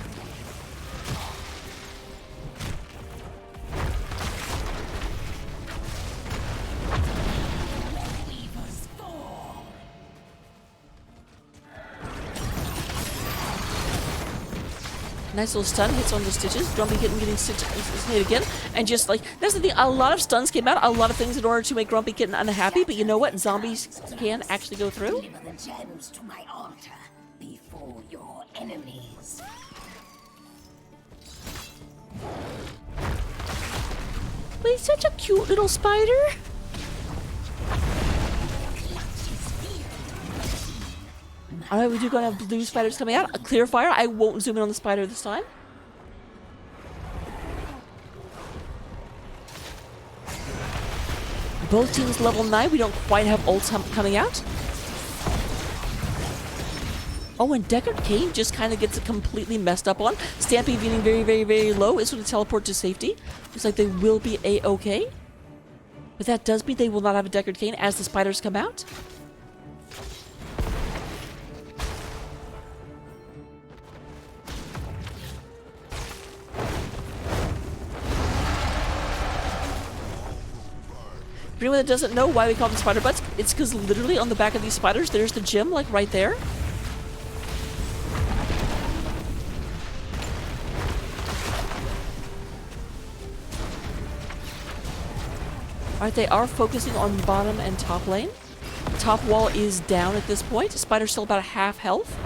Nice little stun hits on the stitches. Grumpy getting hit again. And just like, that's the thing, a lot of stuns came out, a lot of things in order to make Grumpy Kitten unhappy, but you know what? Zombies can actually go through. Deliver the gems to my altar before your enemies. But he's such a cute little spider. Alright, we do gonna have blue spiders coming out. A clear fire. I won't zoom in on the spider this time. Both teams level 9. We don't quite have ults coming out. Oh, and Deckard Cain just kind of gets it completely messed up on. Stampede getting very low. Is going to teleport to safety. Looks like they will be A-okay. But that does mean they will not have a Deckard Cain as the spiders come out. For anyone that doesn't know why we call them spider butts, it's because literally on the back of these spiders, there's the gym, like right there. Alright, they are focusing on bottom and top lane. Top wall is down at this point. Spider's still about a half health.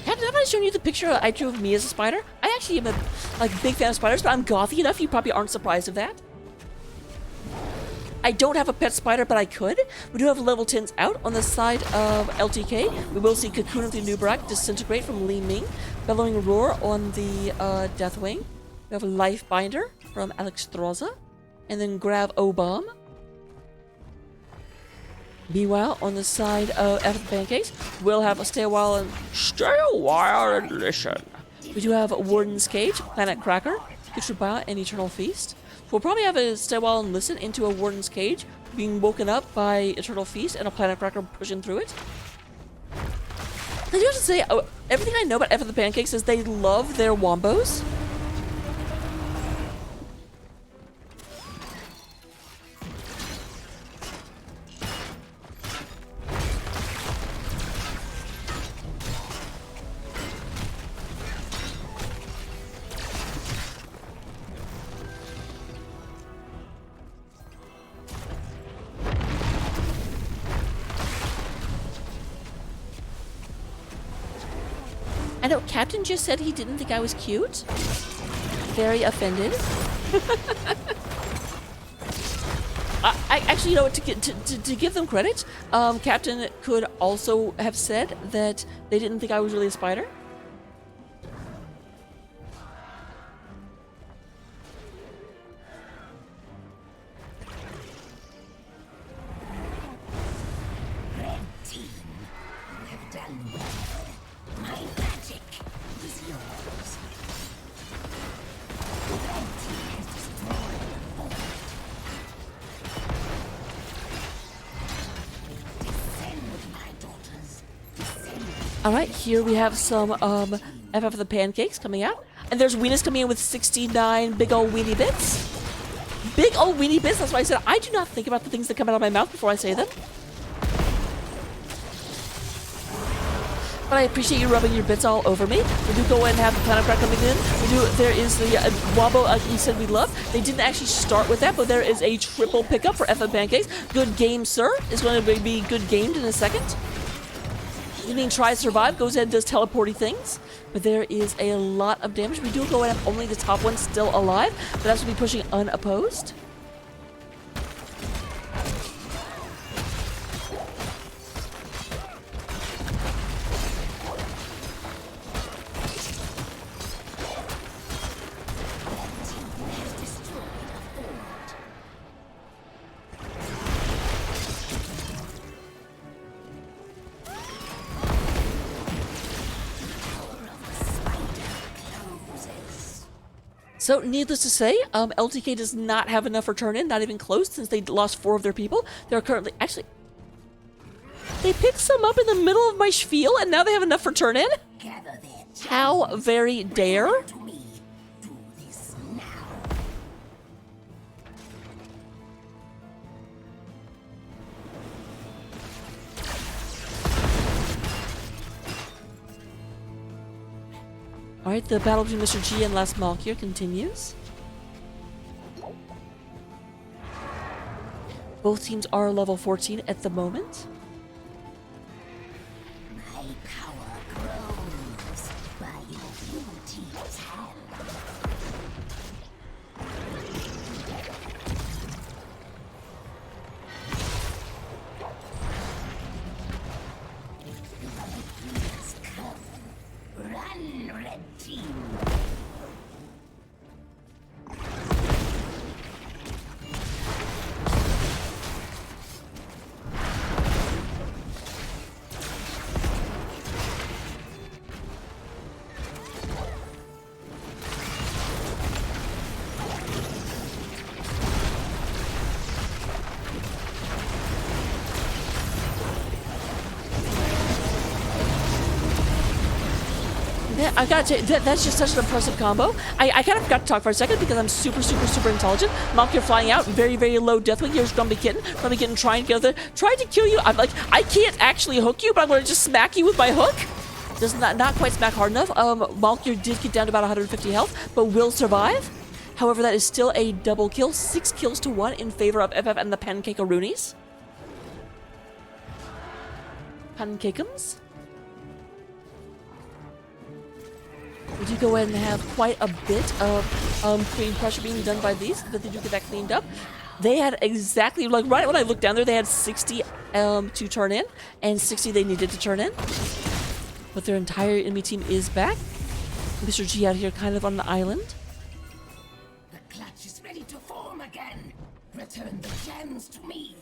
Have I shown you the picture I drew of me as a spider? I actually am a big fan of spiders, but I'm gothy enough you probably aren't surprised of that. I don't have a pet spider, but I could. We do have level 10s out on the side of LTK. We will see Cocoon of the Nubrak disintegrate from Li Ming. Bellowing Roar on the Deathwing. We have a Life Binder from Alex Stroza. And then Grab O-Bomb. Meanwhile, on the side of Pancakes, we'll have a Stay a While and Listen. We do have Warden's Cage, Planet Cracker, Kutrubaya, and Eternal Feast. We'll probably have a Stay a While and Listen into a Warden's Cage, being woken up by Eternal Feast and a Planet Cracker pushing through it. I do have to say, everything I know about F of the Pancakes is they love their wombos. I know Captain just said he didn't think I was cute. Very offended. I actually, you know what, to give them credit, Captain could also have said that they didn't think I was really a spider. Red team, you have done well. My magic is yours. Red team has destroyed the fort. Descend, my daughters. Descend. Alright, here we have some FF of the Pancakes coming out. And there's Weenus coming in with 69 big ol' weenie bits. Big ol' weenie bits, that's why I said I do not think about the things that come out of my mouth before I say them. But I appreciate you rubbing your bits all over me. We do go ahead and have the Planet Crack coming in. There is the Wombo we said we love. They didn't actually start with that, but there is a triple pickup for FF Pancakes. Good game, sir. It's going to be good gamed in a second. You mean try survive, goes ahead and does teleporty things. But there is a lot of damage. We do go ahead and have only the top one still alive, but that's going to be pushing unopposed. So, needless to say, LTK does not have enough for turn in, not even close, since they lost 4 of their people. They're currently, actually, they picked some up in the middle of my spiel, and now they have enough for turn in? Gather their How very dare? to me. Do this now. Alright, the battle between Mr. G and Last Malkier continues. Both teams are level 14 at the moment. My power grows by your blue team's hand. Let's come. Run, red team. I gotta tell you, that's just such an impressive combo. I kind of forgot to talk for a second because I'm super intelligent. Malkier flying out, very low death wing. Here's Grumpy Kitten. Grumpy Kitten trying to get there, trying to kill you. I'm like, I can't actually hook you, but I'm gonna just smack you with my hook. Does not quite smack hard enough. Malkier did get down to about 150 health, but will survive. However, that is still a double kill, 6 kills to 1 in favor of FF and the Pancake-a-roonies. Pancakums. We do go ahead and have quite a bit of queen pressure being done by these, but they do get that cleaned up. They had exactly, like right when I looked down there, they had 60 to turn in, and 60 they needed to turn in. But their entire enemy team is back. Mr. G out here kind of on the island. The clutch is ready to form again. Return the gems to me.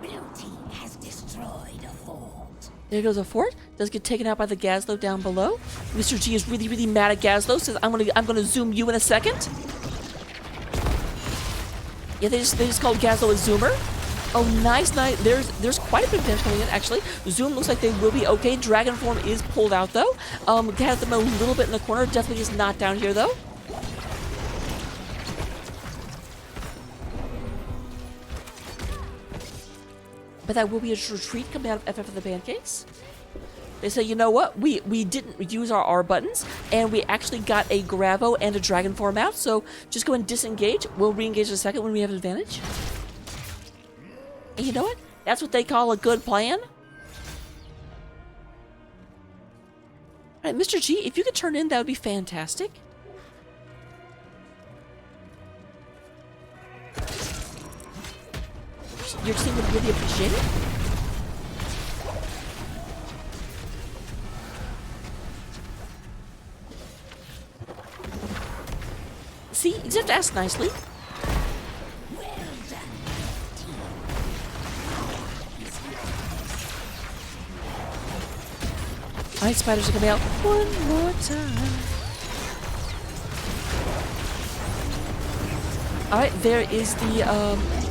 Blue team has destroyed a fort. There goes a fort. Does get taken out by the Gazlo down below. Mr. G is really mad at Gazlo. Says, I'm gonna zoom you in a second. Yeah, they just called Gazlo a zoomer. Oh, nice. There's quite a bit of damage coming in, actually. Zoom looks like they will be okay. Dragon form is pulled out, though. Has them a little bit in the corner. Definitely is not down here, though. But that will be a retreat coming out of FF of the Pancakes. They say, you know what? We didn't use our R buttons, and we actually got a Gravo and a Dragon form out, so just go and disengage. We'll re-engage in a second when we have an advantage. And you know what? That's what they call a good plan. Alright, Mr. G, if you could turn in, that would be fantastic. Your team would really appreciate it. See, you just have to ask nicely. Alright, spiders are coming out one more time. Alright, there is the,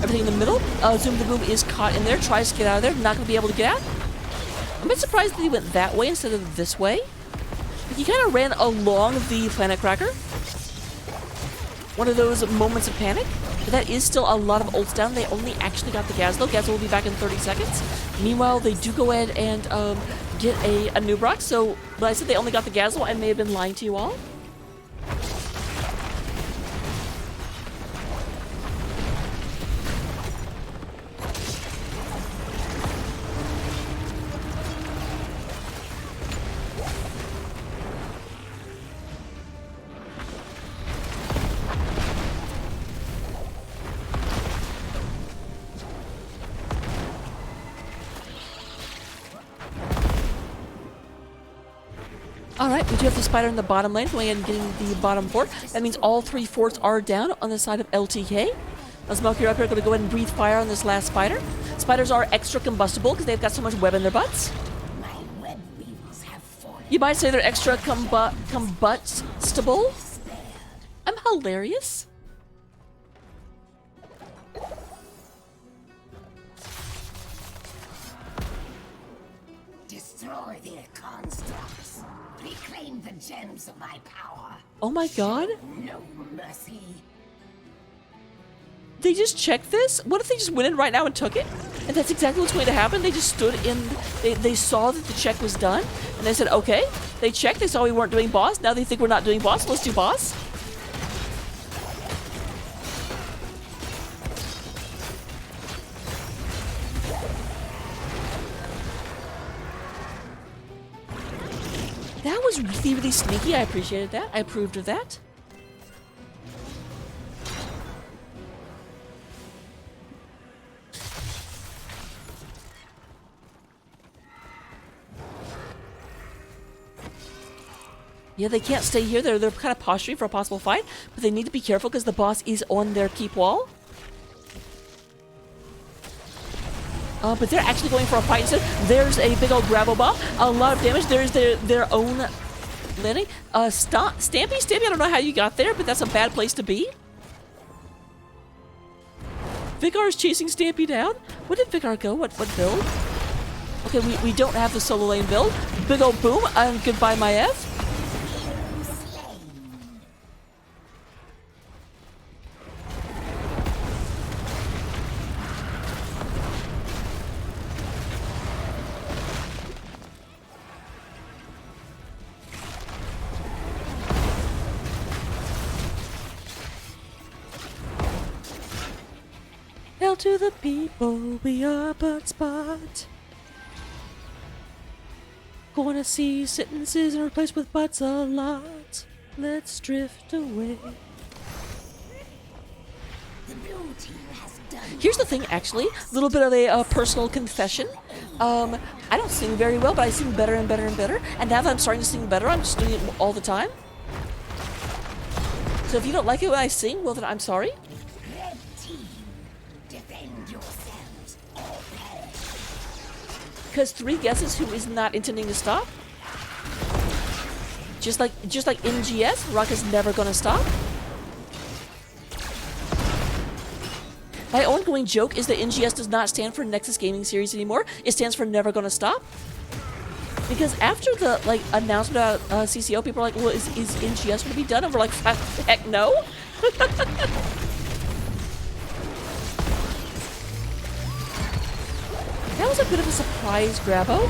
everything in the middle. Zoom the Boom is caught in there, tries to get out of there, not going to be able to get out. I'm a bit surprised that he went that way instead of this way. He kind of ran along the Planet Cracker. One of those moments of panic. But that is still a lot of ults down. They only actually got the Gazlo. Gazlo will be back in 30 seconds. Meanwhile, they do go ahead and get a Nubrox. So, when I said they only got the Gazlo, I may have been lying to you all. Alright, we do have the spider in the bottom lane going ahead and getting the bottom fort. That means all 3 forts are down on the side of LTK. Now Smoky up here going to go ahead and breathe fire on this last spider. Spiders are extra combustible because they've got so much web in their butts. My web weaver You might say they're extra combustible. I'm hilarious. Destroy their constructs. Reclaim the gems of my power. Oh my god. No mercy. They just checked this? What if they just went in right now and took it? And that's exactly what's going to happen? They just stood in, they saw that the check was done, and they said, okay. They checked, they saw we weren't doing boss, now they think we're not doing boss, let's do boss. That was really, really sneaky. I appreciated that. I approved of that. Yeah, they can't stay here. They're kind of posturing for a possible fight, but they need to be careful because the boss is on their keep wall. But they're actually going for a fight instead. There's a big old gravel bomb. A lot of damage. There's their own landing. Stampy, I don't know how you got there, but that's a bad place to be. Vigar is chasing Stampy down. Where did Vigar go? What build? Okay, we don't have the solo lane build. Big old boom, and goodbye my F. Hail to the people, we are but spot. Gonna see sentences and replaced with butts a lot. Let's drift away. The blue team has done. Here's the thing, actually, a little bit of a personal confession. I don't sing very well, but I sing better and better and better. And now that I'm starting to sing better, I'm just doing it all the time. So if you don't like it when I sing, well then I'm sorry. Red team, defend yourselves or perish. Because 3 guesses who is not intending to stop. Just like NGS, Rock is never gonna stop. My ongoing joke is that NGS does not stand for Nexus Gaming Series anymore. It stands for Never Gonna Stop. Because after the announcement about CCO, people are like, well, is NGS gonna be done? And we're like, heck no. That was a bit of a surprise grabbo.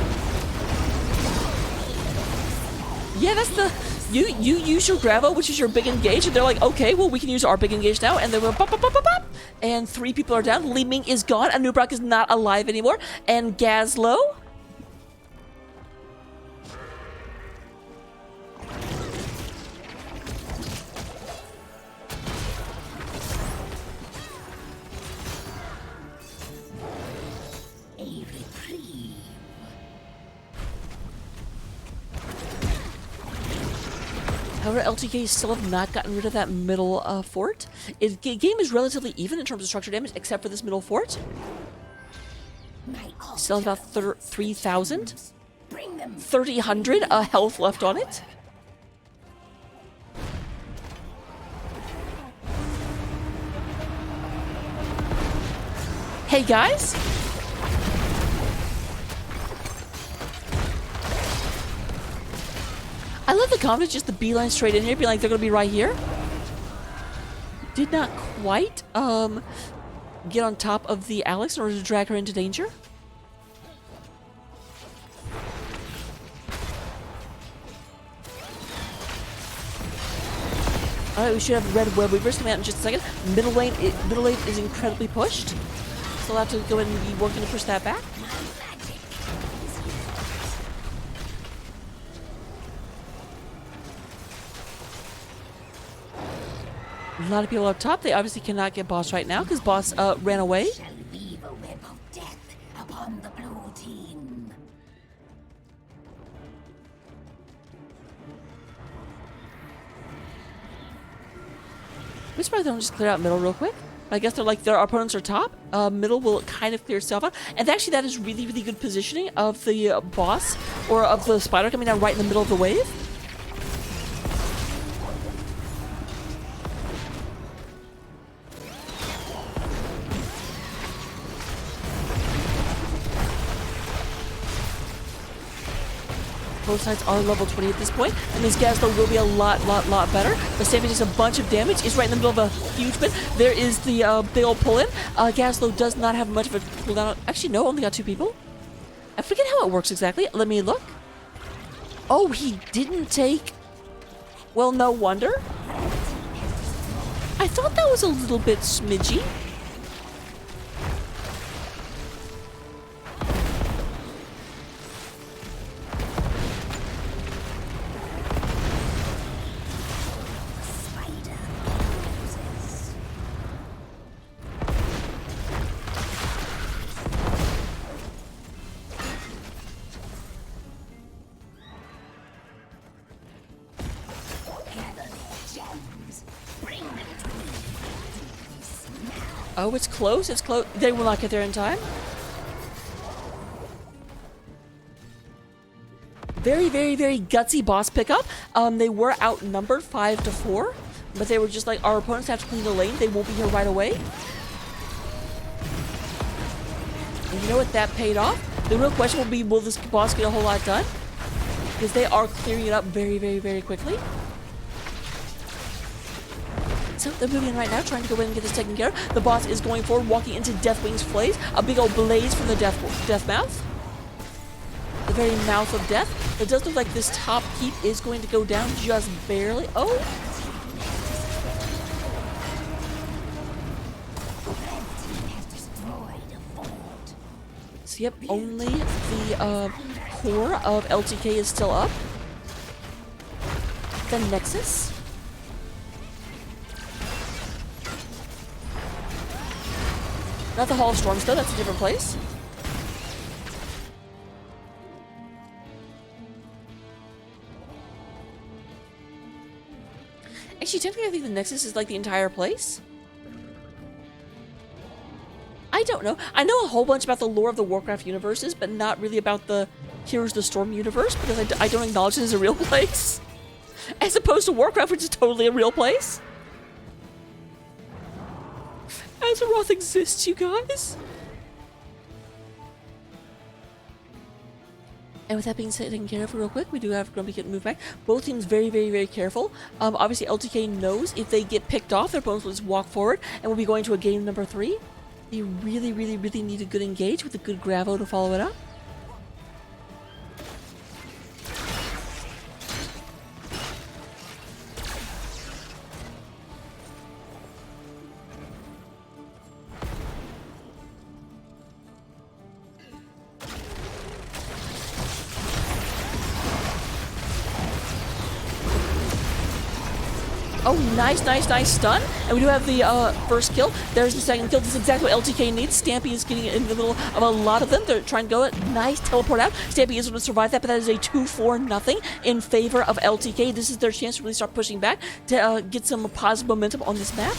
Yeah, that's the... You use your grabbo, which is your big engage, and they're like, okay, well, we can use our big engage now, and then we're bop, bop, bop, bop, bop, and 3 people are down. Li Ming is gone, Anubrak is not alive anymore, and Gazlo. However, LTK still have not gotten rid of that middle fort. The game is relatively even in terms of structure damage, except for this middle fort. Still have about 3,000. 3,000 health left on it. Hey guys! I love the confidence, just the beeline straight in here, be like they're gonna be right here. Did not quite get on top of the Alex in order to drag her into danger. Alright, we should have red web weavers coming out in just a second. Middle lane is incredibly pushed. So we'll have to go ahead and be working to push that back. A lot of people up top. They obviously cannot get boss right now because boss ran away. Shall weave a web of death upon the blue team. We should probably just clear out middle real quick. I guess they're like, their opponents are top. Middle will kind of clear itself out. And actually that is really, really good positioning of the boss, or of the spider coming down right in the middle of the wave. Both sides are level 20 at this point. That means Gazlo will be a lot better. The Stampede takes a bunch of damage. Is right in the middle of a huge bit. There is the big old pull-in. Gazlo does not have much of a cooldown. Actually, no, only got 2 people. I forget how it works exactly. Let me look. Oh, he didn't take... Well, no wonder. I thought that was a little bit smidgy. Oh, it's close. It's close. They will not get there in time. Very gutsy boss pickup. They were outnumbered 5-4, but they were just like, our opponents have to clean the lane. They won't be here right away. And you know what? That paid off. The real question will be, will this boss get a whole lot done? Because they are clearing it up very quickly. So they're moving in right now, trying to go in and get this taken care of. The boss is going forward, walking into Deathwing's Blaze. A big old blaze from the death mouth. The very mouth of death. It does look like this top heap is going to go down just barely. Oh! So yep, only the core of LTK is still up. The Nexus. Not the Hall of Storms, though. That's a different place. Actually, technically, I think the Nexus is like the entire place. I don't know. I know a whole bunch about the lore of the Warcraft universes, but not really about the Heroes of the Storm universe, because I don't acknowledge it as a real place. As opposed to Warcraft, which is totally a real place. Azeroth exists, you guys. And with that being said, taken care of real quick, we do have Grumpy getting moved back. Both teams very careful. Obviously, LTK knows if they get picked off, their opponents will just walk forward, and we'll be going to a game number 3. They really need a good engage with a good Gravo to follow it up. Oh, nice stun. And we do have the first kill. There's the second kill. This is exactly what LTK needs. Stampy is getting in the middle of a lot of them. They're trying to go it. Nice teleport out. Stampy is going to survive that, but that is a 2-4-0 in favor of LTK. This is their chance to really start pushing back to get some positive momentum on this map.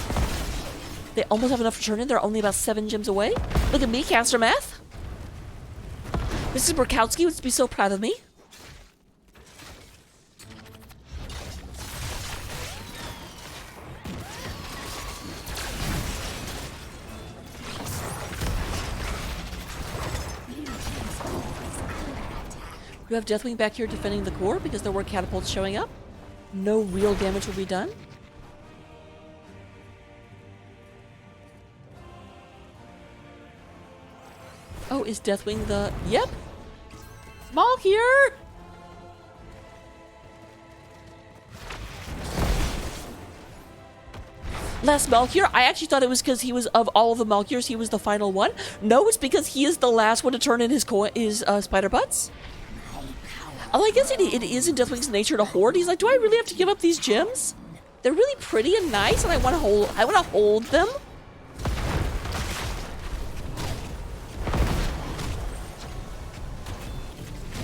They almost have enough to turn in. They're only about 7 gems away. Look at me, caster math. Mrs. Burkowski would be so proud of me. We have Deathwing back here defending the core because there were catapults showing up. No real damage will be done. Oh, is Deathwing the... Yep! Malk here! Last Malkier, I actually thought it was because he was, of all of the Malkiers, he was the final one. No, it's because he is the last one to turn in his spider butts. Oh, I guess it is in Deathwing's nature to hoard. He's like, do I really have to give up these gems? They're really pretty and nice, and I want to hold them.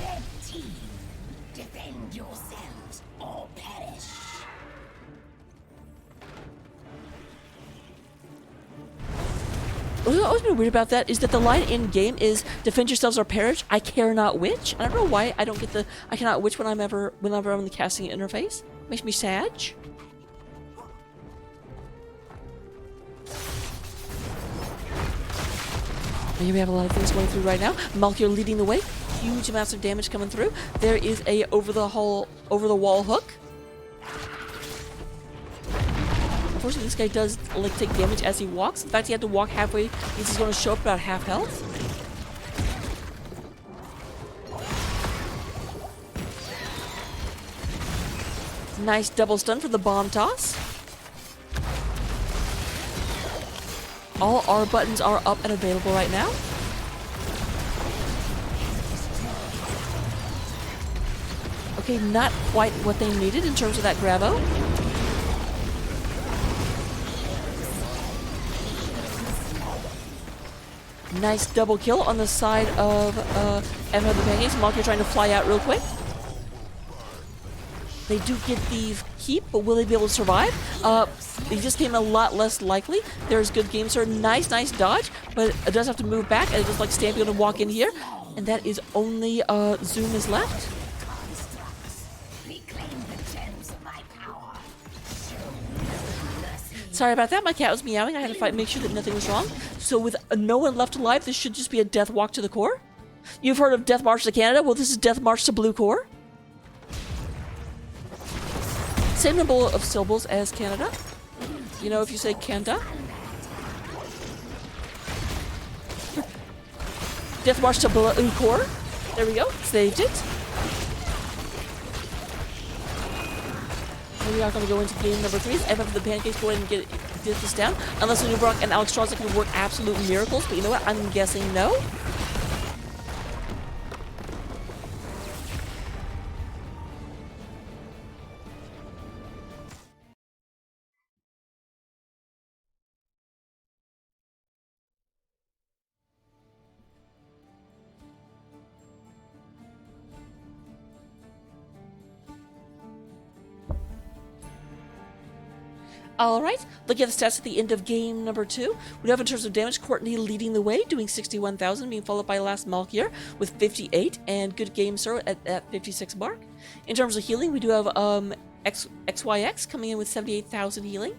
Red team, defend yourselves or perish. What's always been weird about that is that the line in game is "defend yourselves or perish." I care not which. I don't know why I don't get the "I cannot which" whenever I'm in the casting interface. Makes me sad. And here we have a lot of things going through right now. Malkier leading the way. Huge amounts of damage coming through. There is a over the wall hook. Unfortunately, this guy does like take damage as he walks. In fact, he had to walk halfway. He's going to show up about half health. Nice double stun for the bomb toss. All R buttons are up and available right now. Okay, not quite what they needed in terms of that grabo. Nice double kill on the side of Emma the Pancakes. Malkier trying to fly out real quick. They do get the keep, but will they be able to survive? They just came a lot less likely. There's good game, sir. Nice dodge, but it does have to move back, and it just like Stampy to walk in here. And that is only Zoom is left. Sorry about that, my cat was meowing. I had to make sure that nothing was wrong. So with no one left alive, this should just be a death walk to the core. You've heard of Death March to Canada? Well, this is Death March to Blue Core. Same number of syllables as Canada. You know, if you say Canada. Death March to Blue Core. There we go. Saved it. We are going to go into game number 3. FF the Pancakes go ahead and get this down. Unless Nubrock and Alex Strauss can work absolute miracles. But you know what? I'm guessing no. Alright, looking at the stats at the end of game number 2. We have in terms of damage, Courtney leading the way, doing 61,000, being followed by last Malkier with 58, and good game sir at that 56 mark. In terms of healing, we do have XYX coming in with 78,000 healing.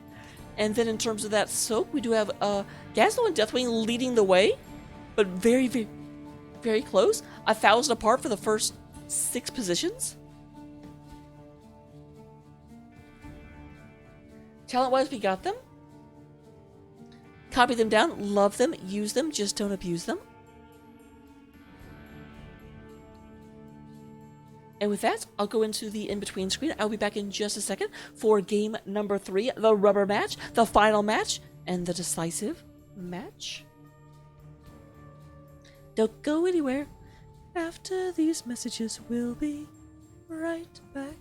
And then in terms of that soak, we do have Gazlo and Deathwing leading the way, but very, very, very close. 1,000 apart for the first 6 positions. Talent-wise, we got them. Copy them down, love them, use them, just don't abuse them. And with that, I'll go into the in-between screen. I'll be back in just a second for game number 3, the rubber match, the final match, and the decisive match. Don't go anywhere. After these messages, we'll be right back.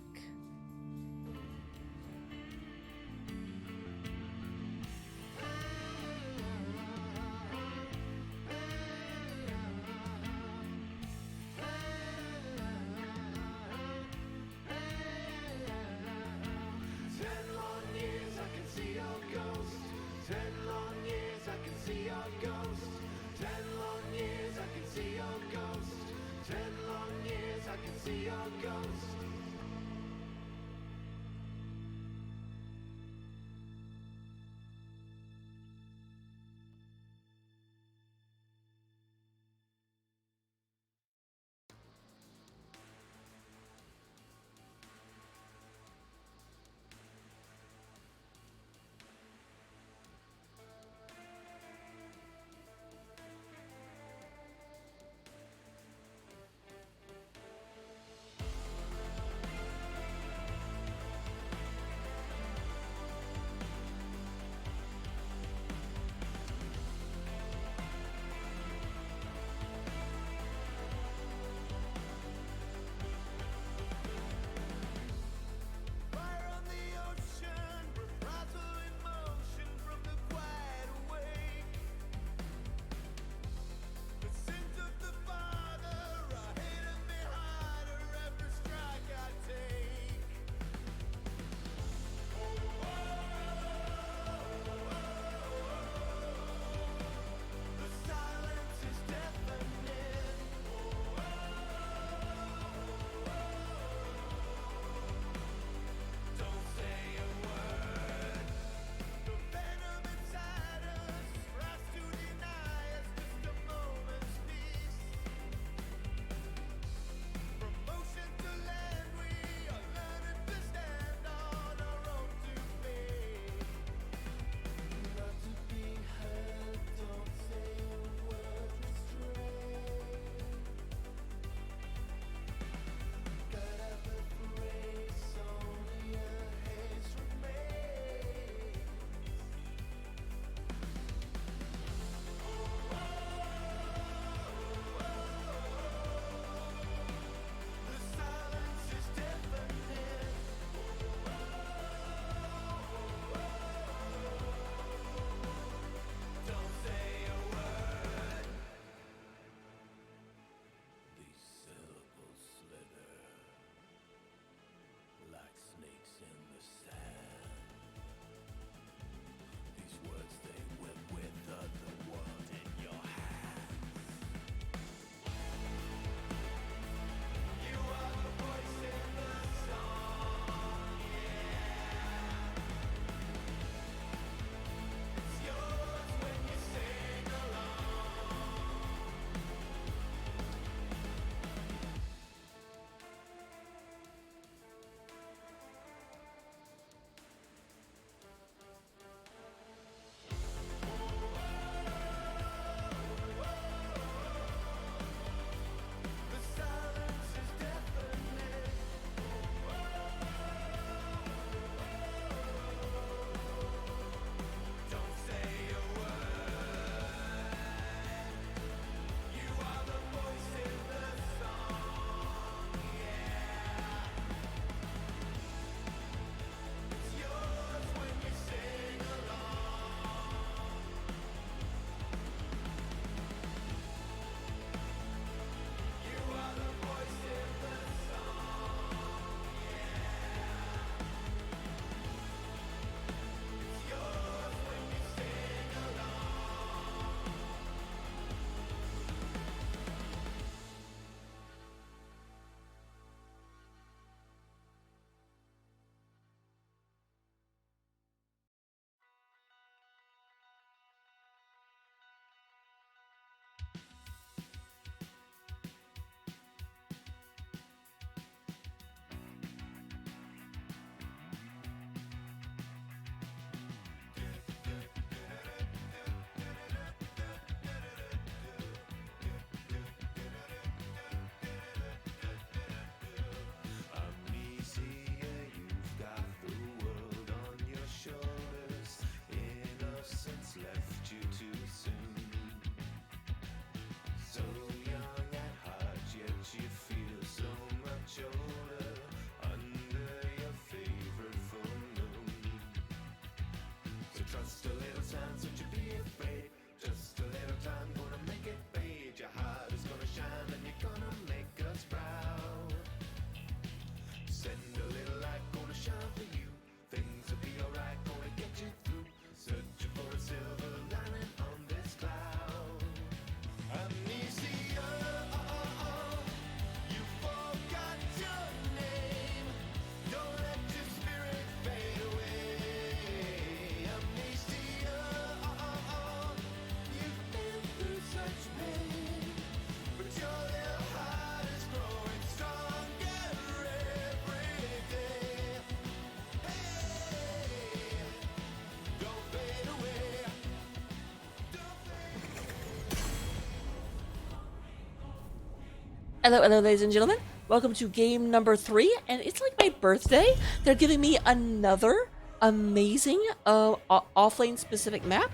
Hello, hello, ladies and gentlemen. Welcome to game number 3, and it's like my birthday. They're giving me another amazing off-lane specific map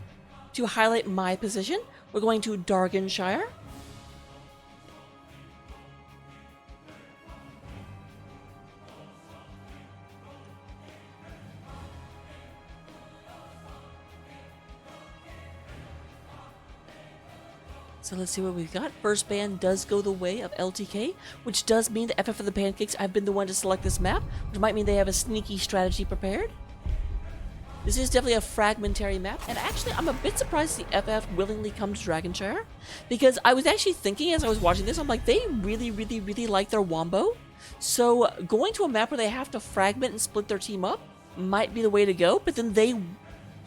to highlight my position. We're going to Darganshire. So let's see what we've got. First ban does go the way of LTK, which does mean that FF of the Pancakes, I've been the one to select this map, which might mean they have a sneaky strategy prepared. This is definitely a fragmentary map, and actually I'm a bit surprised the FF willingly come to Darganshire, because I was actually thinking as I was watching this, I'm like, they really like their wombo. So going to a map where they have to fragment and split their team up might be the way to go, but then they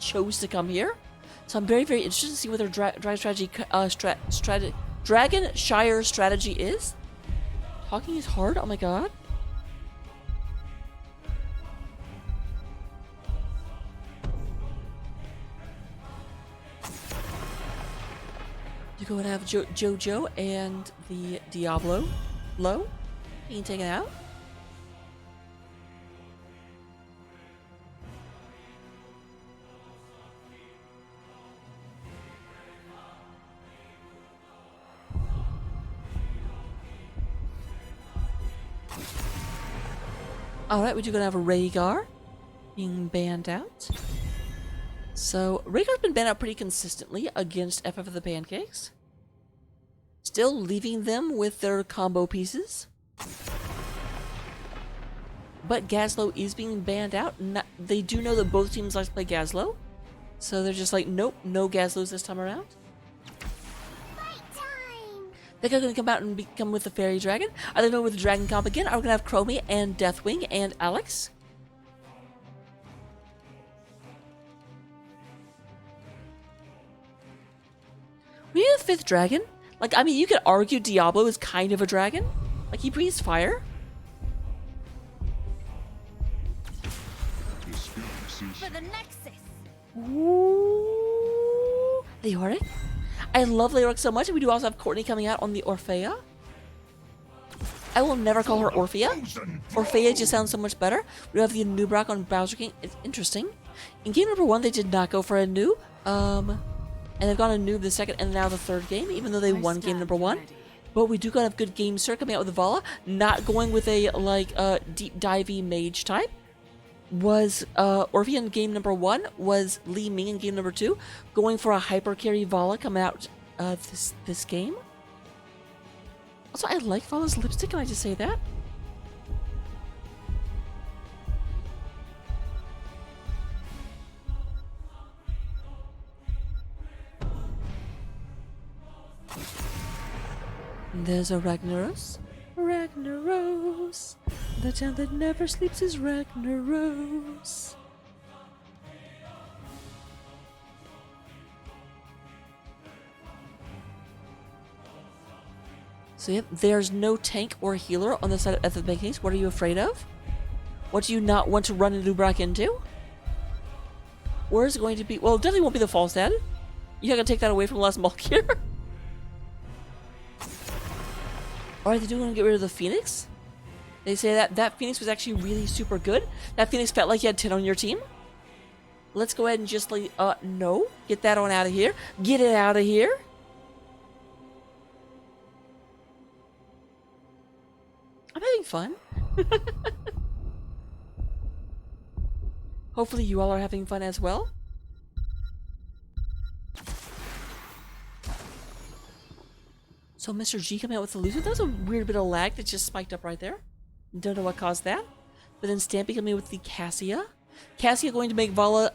chose to come here. So I'm very interested to see what their Darganshire strategy is. Talking is hard. Oh my god. You go and have Jojo and the Diablo low being taken out. Alright, we're gonna have a Rhaegar being banned out. So, Rhaegar's been banned out pretty consistently against FF of the Pancakes. Still leaving them with their combo pieces. But Gazlowe is being banned out. They do know that both teams like to play Gazlowe. So they're just like, nope, no Gazlows this time around. They're going to come out and become with the Fairy Dragon. Are they going with the Dragon Comp again? Are we going to have Chromie and Deathwing and Alex? We need a 5th dragon. Like, I mean, you could argue Diablo is kind of a dragon. Like, he breathes fire. For the Nexus. Ooh. Leoric. I love Leoric so much. We do also have Courtney coming out on the Orphea. I will never call her Orphea. Orphea just sounds so much better. We have the Nubrak on Bowser King. It's interesting. In game number 1, they did not go for a noob. And they've gone a noob the second and now the third game, even though they won game number 1. But we do got a good game sir coming out with the Vala. Not going with a, like, deep divey mage type. Was Orphea in game number 1, was Li Ming in game number 2, going for a hyper carry Vala coming out this game. Also, I like Vala's lipstick, can I just say that? There's a Ragnaros. Ragnaros. The town that never sleeps is Ragnaros. So yep, there's no tank or healer on the side of the Pancakes. What are you afraid of? What do you not want to run a Lubrak into? Where is it going to be? Well, it definitely won't be the False Dad. You're not going to take that away from Les Malkier. Are they going to get rid of the Phoenix? They say that Phoenix was actually really super good. That Phoenix felt like you had 10 on your team. Let's go ahead and just like, no. Get that on out of here. Get it out of here. I'm having fun. Hopefully you all are having fun as well. So Mr. G coming out with the loser. That was a weird bit of lag that just spiked up right there. Don't know what caused that. But then Stampy coming in with the Cassia. Cassia going to make Vala,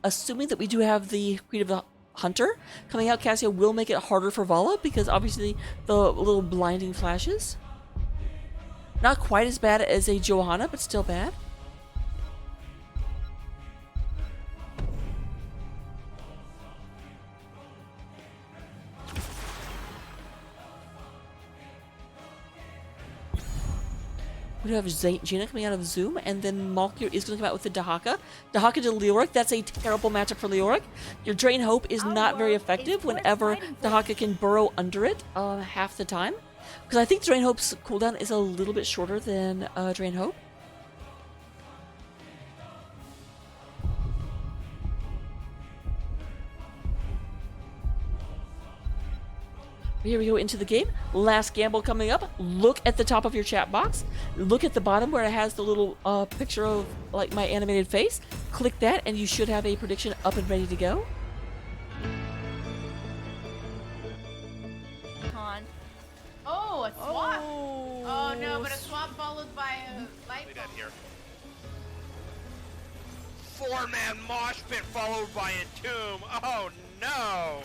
assuming that we do have the Creed of the Hunter coming out, Cassia will make it harder for Vala because obviously the little blinding flashes. Not quite as bad as a Johanna, but still bad. We do have Jaina coming out of Zoom, and then Malkier is going to come out with the Dahaka. Dahaka to Leoric, that's a terrible matchup for Leoric. Your Drain Hope is not very effective whenever Dahaka can burrow under it half the time. Because I think Drain Hope's cooldown is a little bit shorter than Drain Hope. Here we go into the game. Last gamble coming up. Look at the top of your chat box. Look at the bottom where it has the little picture of like my animated face. Click that and you should have a prediction up and ready to go. Oh, a swap. Oh no, but a swap followed by a light Dead bulb. here. 4-man mosh pit followed by a tomb. Oh no!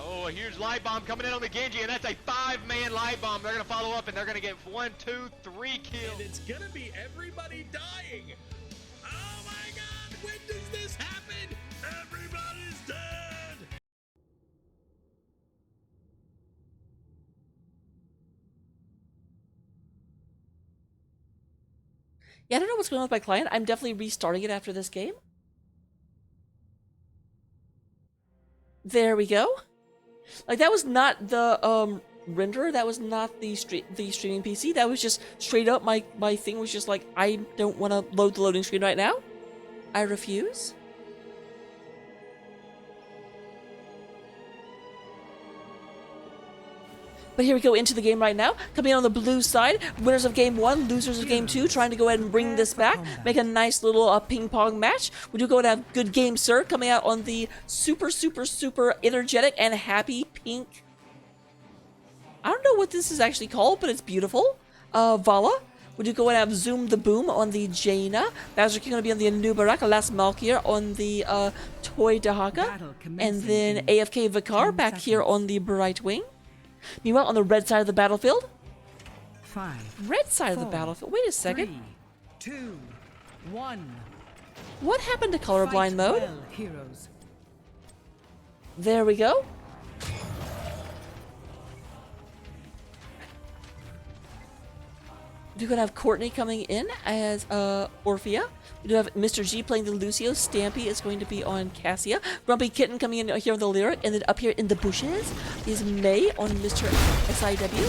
Oh, a huge light bomb coming in on the Genji, and that's a 5-man light bomb. They're gonna follow up, and they're gonna get 1, 2, 3 kills. And it's gonna be everybody dying. Oh my god, when does this happen? Everybody's dead. Yeah, I don't know what's going on with my client. I'm definitely restarting it after this game. There we go. Like, that was not the renderer. That was not the streaming PC. That was just straight up my thing was just like, I don't want to load the loading screen right now. I refuse. But here we go into the game right now. Coming in on the blue side, winners of game 1, losers of game 2, trying to go ahead and bring this back, make a nice little ping pong match. We do go ahead and have good game, sir, coming out on the super energetic and happy pink. I don't know what this is actually called, but it's beautiful. Vala. We do go ahead and have Zoom the Boom on the Jaina. Bowser King going to be on the Anubarak, Last Malkir on the Toy Dahaka. And then AFK Vikar back here on the Bright Wing. Meanwhile, on the red side of the battlefield. 5. Red side of the battlefield. Wait a second. 3, 2, 1. What happened to colorblind mode? Well, heroes. There we go. We're going to have Courtney coming in as Orphea. We do have Mr. G playing the Lucio. Stampy is going to be on Cassia. Grumpy Kitten coming in here on the Lyric. And then up here in the bushes is May on Mr. SIW.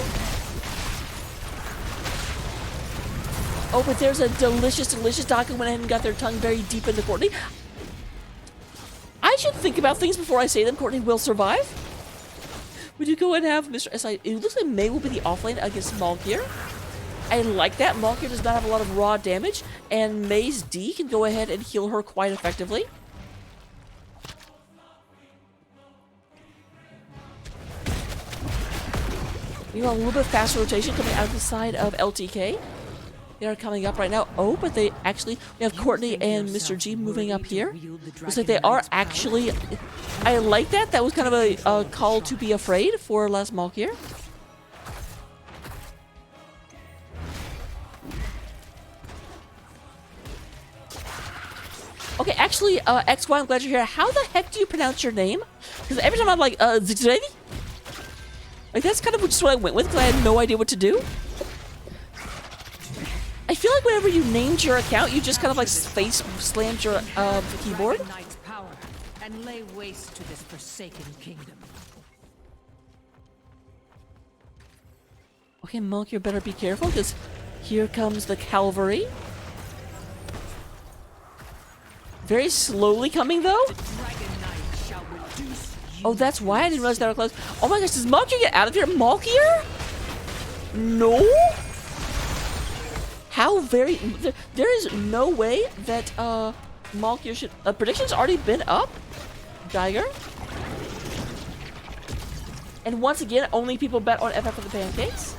Oh, but there's a delicious Daka went ahead and got their tongue very deep into Courtney. I should think about things before I say them. Courtney will survive. We do go ahead and have Mr. SIW. It looks like May will be the offlane against Malkir. I like that. Malkir does not have a lot of raw damage, and May's D can go ahead and heal her quite effectively. We have a little bit faster rotation coming out of the side of LTK. They are coming up right now. Oh, but we have Courtney and Mr. G moving up here. Looks like they are actually... I like that. That was kind of a call to be afraid for Last Malkir. Okay, actually, XY, I'm glad you're here. How the heck do you pronounce your name? Because every time I'm like, Zizredi? Like, that's kind of just what I went with, because I had no idea what to do. I feel like whenever you named your account, you just kind of like face slammed your keyboard. Knight's power and lay waste to this forsaken kingdom. Okay, Monk, you better be careful, because here comes the cavalry. Very slowly coming, though. Oh, that's why I didn't realize they were close. Oh my gosh, does Malkir get out of here? Malkir? No? How very... There is no way that Malkir should... prediction's already been up. Geiger. And once again, only people bet on FF for the Pancakes.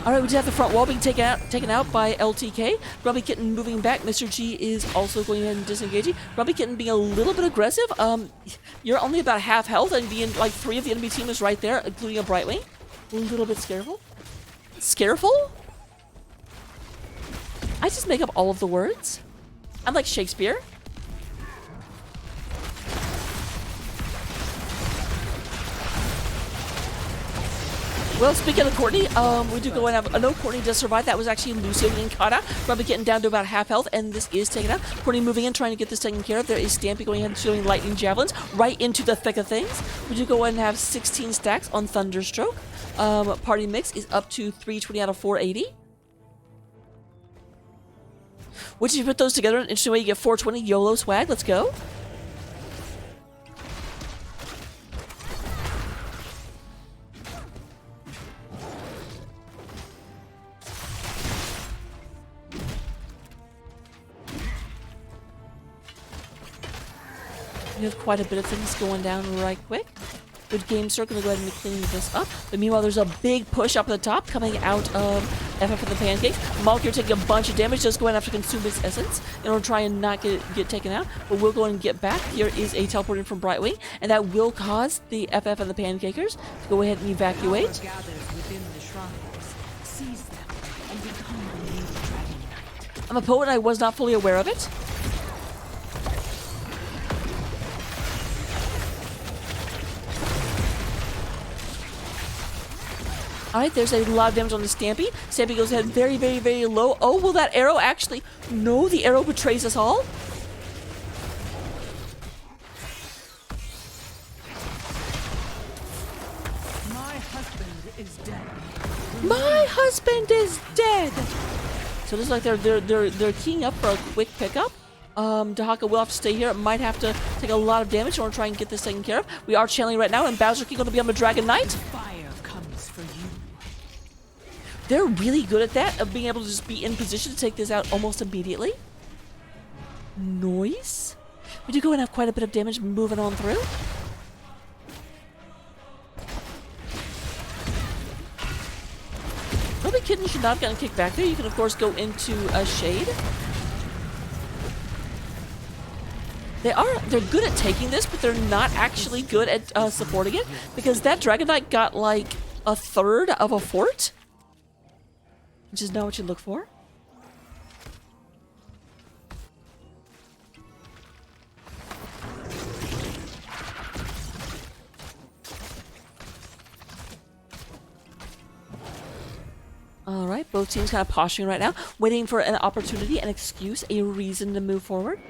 All right, we do have the front wall being taken out by LTK. Grubby Kitten moving back. Mr. G is also going ahead and disengaging. Grubby Kitten being a little bit aggressive. You're only about half health, and being like 3 of the enemy team is right there, including a Brightwing. A little bit scareful. Scareful? I just make up all of the words. I'm like Shakespeare. Well, speaking of Courtney, we do go and have. No, Courtney does survive. That was actually Lucio getting caught out. Probably getting down to about half health, and this is taken out. Courtney moving in, trying to get this taken care of. There is Stampy going ahead and shooting lightning javelins right into the thick of things. We do go ahead and have 16 stacks on Thunderstroke. Party mix is up to 320 out of 480. Which, if you put those together in an interesting way, you get 420 YOLO swag. Let's go. We have quite a bit of things going down right quick. Good game, sir. Gonna go ahead and be cleaning this up. But meanwhile, there's a big push up at the top coming out of FF of the Pancakes. Malkyr taking a bunch of damage. Just go ahead and have to consume his essence in order to try and not get taken out. But we'll go ahead and get back. Here is a teleport in from Brightwing, and that will cause the FF and the Pancakers to go ahead and evacuate. Gathers within the shrines. Seize them and become the new dragon knight. I'm a poet. I was not fully aware of it. Alright, there's a lot of damage on the Stampy. Stampy goes ahead very, very, very low. Oh, will that arrow actually... No, the arrow betrays us all. My husband is dead. My husband is dead! So it looks like they're keying up for a quick pickup. Dahaka will have to stay here. It might have to take a lot of damage in order to try and get this taken care of. We are channeling right now, and Bowser King going to be on the Dragon Knight. Fire comes for you. They're really good at that, of being able to just be in position to take this out almost immediately. Nice. We do go and have quite a bit of damage moving on through. Probably Kitten should not have gotten kicked back there. You can, of course, go into a Shade. They're good at taking this, but they're not actually good at supporting it, because that Dragon Knight got like a third of a fort. Which is not what you look for. Alright, both teams kind of posturing right now, waiting for an opportunity, an excuse, a reason to move forward.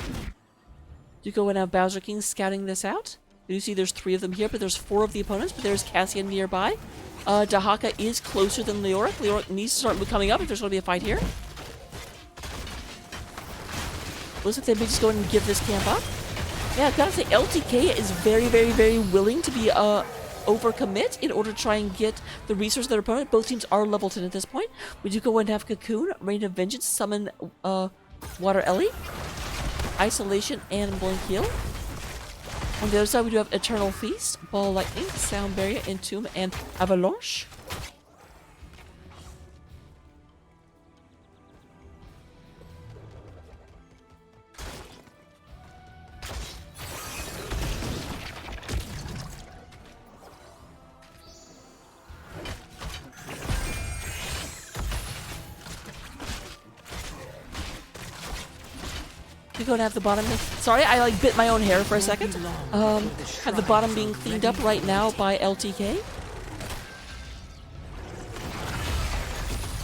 You go and have Bowser King scouting this out. You see there's 3 of them here, but there's 4 of the opponents, but there's Cassian nearby. Dahaka is closer than Leoric. Leoric needs to start coming up if there's going to be a fight here. Looks like they may just go and give this camp up. Yeah, I've got to say, LTK is very, very, very willing to be overcommit in order to try and get the resource of their opponent. Both teams are level 10 at this point. We do go and have Cocoon, Rain of Vengeance, summon Water Ellie, Isolation, and Blink Heal. On the other side, we do have Eternal Feast, Ball Lightning, Sound Barrier, Entomb, and Avalanche. We go and have the bottom. Sorry, I like bit my own hair for a second. Have the bottom being cleaned up right now by LTK.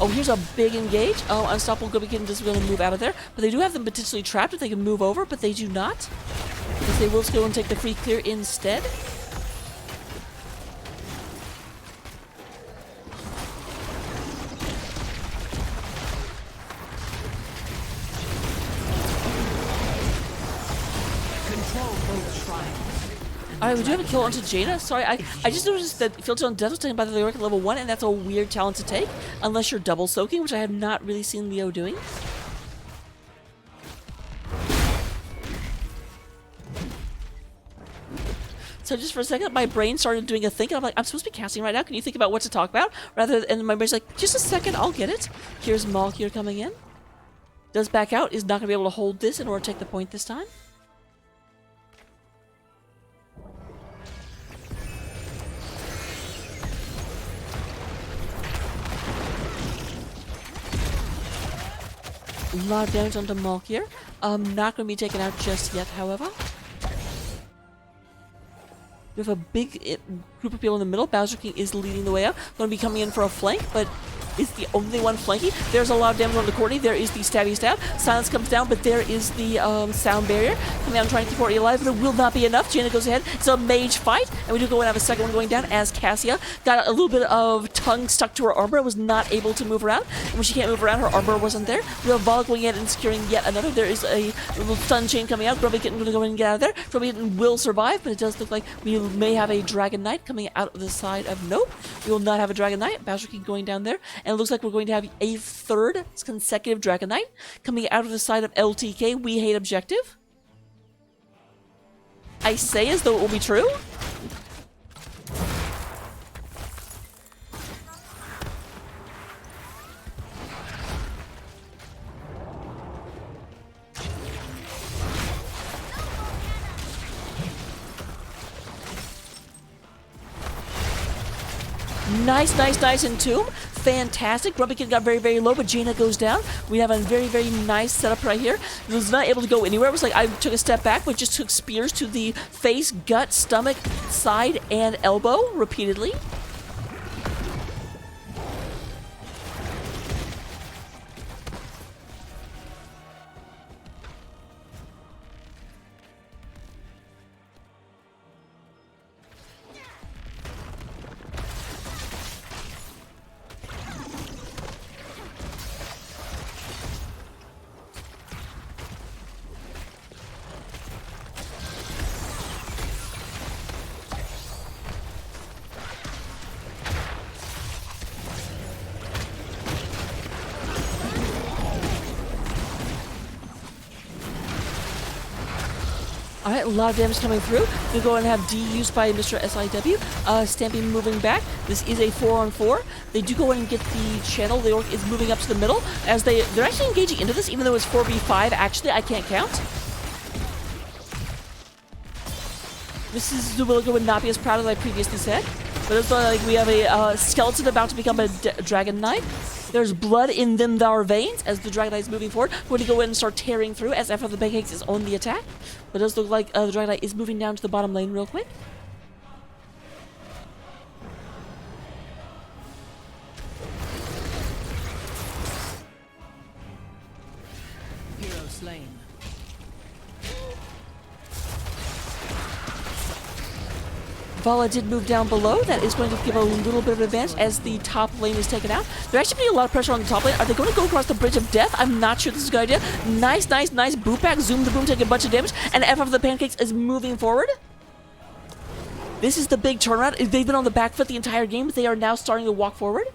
Oh, here's a big engage. Oh, Unstoppable Gubby just going to move out of there. But they do have them potentially trapped if they can move over, but they do not. Because they will go and take the free clear instead. Alright, we do have a kill onto Jaina. Sorry, I just noticed that Filter on Death was taken by the Leoric at level 1, and that's a weird talent to take, unless you're double soaking, which I have not really seen Leo doing. So just for a second, my brain started doing a think, and I'm like, I'm supposed to be casting right now. Can you think about what to talk about? Rather than, and my brain's like, just a second, I'll get it. Here's Malkyr coming in. Does back out, is not going to be able to hold this in order to take the point this time. A lot of damage onto Malkyr. Not going to be taken out just yet, however. We have a big group of people in the middle. Bowser King is leading the way up. Going to be coming in for a flank, but is the only one flanking. There's a lot of damage on the Courtney. There is the stabby stab. Silence comes down, but there is the sound barrier coming out and trying to keep Courtney alive, but it will not be enough. Jaina goes ahead. It's a mage fight, and we do go and have a second one going down as Cassia got a little bit of tongue stuck to her armor, was not able to move around. And when she can't move around, her armor wasn't there. We have Vala going in and securing yet another. There is a little stun chain coming out. Grubby Kitten going to go in and get out of there. Grubby Kitten will survive, but it does look like we may have a Dragon Knight coming out of the side of nope. We will not have a Dragon Knight. Bowser King going down there, and it looks like we're going to have a third consecutive Dragon Knight coming out of the side of LTK. We hate objective. I say as though it will be true. Nice Entomb. Fantastic. Grubby Kid got very, very low, but Jaina goes down. We have a very, very nice setup right here. It was not able to go anywhere. It was like I took a step back, but just took spears to the face, gut, stomach, side, and elbow repeatedly. Alright, a lot of damage coming through. We go and have D used by Mr. SIW. Stamping moving back. This is a 4-on-4. They do go in and get the channel. The orc is moving up to the middle as they're actually engaging into this, even though it's 4v5. Actually, I can't count. Mrs. Zubiligo would not be as proud as I previously said. But it's like we have a skeleton about to become a Dragon Knight. There's blood in them thar veins as the Dragon Knight is moving forward. We're going to go in and start tearing through as F of the Pancakes is on the attack. But it does look like the Dragon Knight is moving down to the bottom lane real quick. Hero slain. Vala did move down below. That is going to give a little bit of advantage as the top lane is taken out. They're actually putting a lot of pressure on the top lane. Are they going to go across the Bridge of Death? I'm not sure this is a good idea. Nice boot back. Zoom the boom, take a bunch of damage. And F of the Pancakes is moving forward. This is the big turnaround. They've been on the back foot the entire game, but they are now starting to walk forward.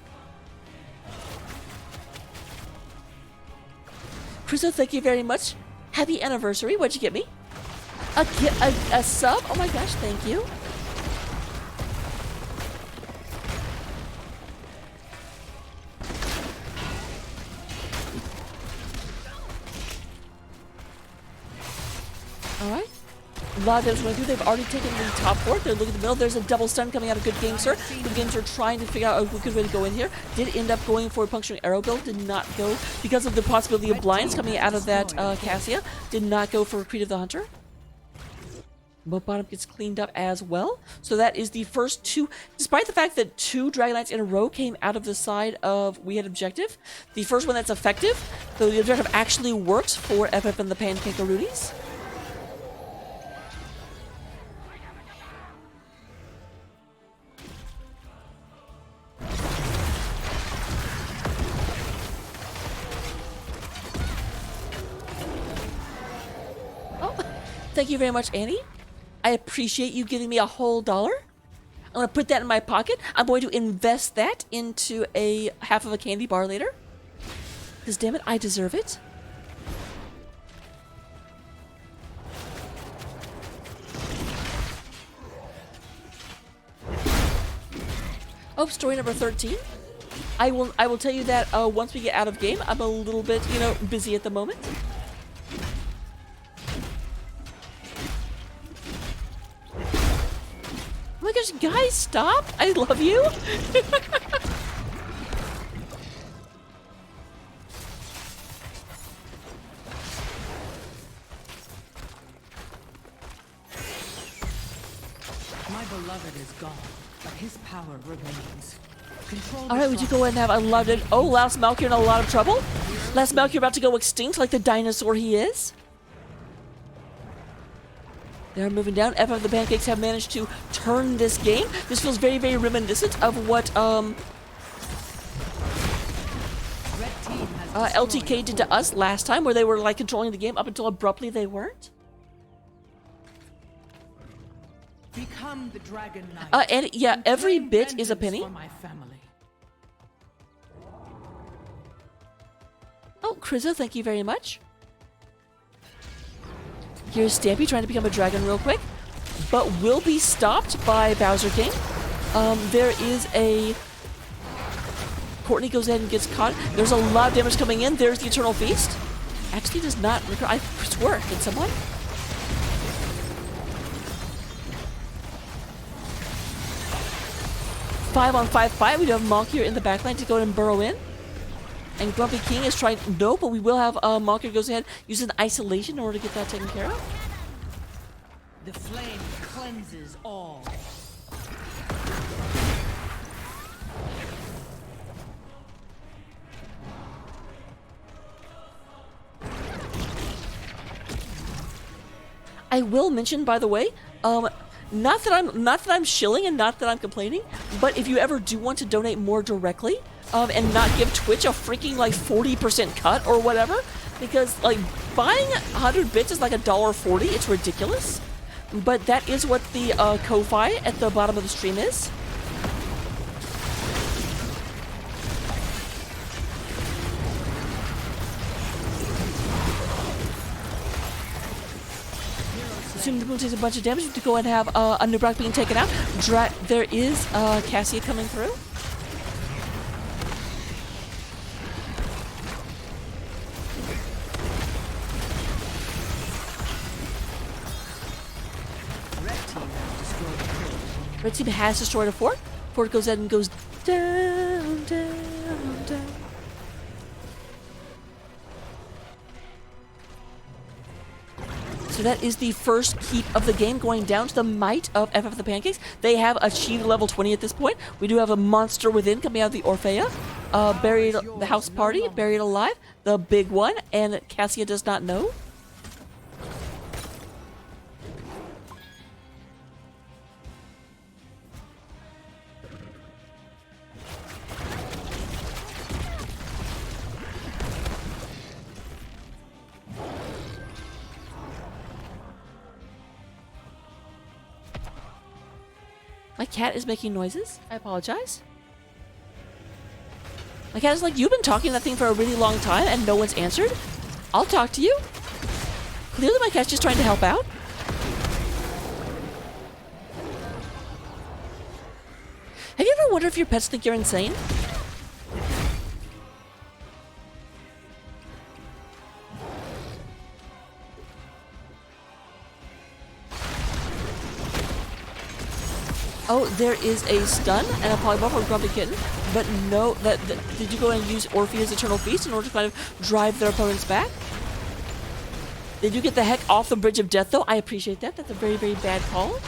Chriso, thank you very much. Happy anniversary. What'd you get me? A sub? Oh my gosh, thank you. Alright. A lot of damage going through. They've already taken the top fort. They're looking at the middle. There's a double stun coming out of Good Game Sir. Good Game Sir trying to figure out a good way to go in here. Did end up going for a puncturing arrow build. Did not go because of the possibility of blinds coming out of that Cassia. Did not go for Creed of the Hunter. But bottom gets cleaned up as well. So that is the first two. Despite the fact that 2 Dragon Knights in a row came out of the side of We Had Objective, the first one that's effective, so the objective actually works for FF and the Pancakeroonies. Thank you very much, Annie. I appreciate you giving me a whole $1. I'm going to put that in my pocket. I'm going to invest that into a half of a candy bar later. Because damn it, I deserve it. Oh, story number 13. I will tell you that once we get out of game. I'm a little bit, busy at the moment. Oh my gosh, guys, stop! I love you! My My beloved is gone, but his power remains. Control All right, would you go ahead and have unloaded? Oh, Last Malkyr in a lot of trouble. Last Malkyr about to go extinct like the dinosaur he is. They're moving down. FF the Pancakes have managed to turn this game. This feels very, very reminiscent of what LTK did to us last time, where they were like controlling the game up until abruptly they weren't. Become the Dragon Knight. And yeah, and every claim bit is a vengeance penny. for my family. Oh, Krizzo, thank you very much. Here's Stampy trying to become a dragon real quick, but will be stopped by Bowser King. There is a... Courtney goes ahead and gets caught. There's a lot of damage coming in. There's the Eternal Feast. Actually does not... I swear, can someone? Five on 5 fight. We do have Malkyr in the backline to go ahead and burrow in. And Grumpy King is trying... No, but we will have Malkyr goes ahead, uses isolation in order to get that taken care of. The flame cleanses all. I will mention, by the way, not that I'm shilling and not that I'm complaining, but if you ever do want to donate more directly, and not give Twitch a freaking like 40% cut or whatever, because like buying 100 bits is like $1.40. It's ridiculous, but that is what the Ko-Fi at the bottom of the stream is. Assuming the moon takes a bunch of damage to go and have a Nubrak being taken out. There is Cassia coming through. Red team has destroyed a fort. Fort goes ahead and goes down, down, down. So that is the first keep of the game, going down to the might of FF the Pancakes. They have achieved level 20 at this point. We do have a monster within coming out of the Orphea. Buried the house party, buried alive, the big one, and Cassia does not know. My cat is making noises. I apologize. My cat is like, you've been talking to that thing for a really long time and no one's answered? I'll talk to you. Clearly my cat's just trying to help out. Have you ever wondered if your pets think you're insane? Oh, there is a stun and a polyball for Grumpy Kitten, but no, did you go and use Orpheus' Eternal Feast in order to kind of drive their opponents back? They do get the heck off the Bridge of Death, though. I appreciate that. That's a very, very bad call.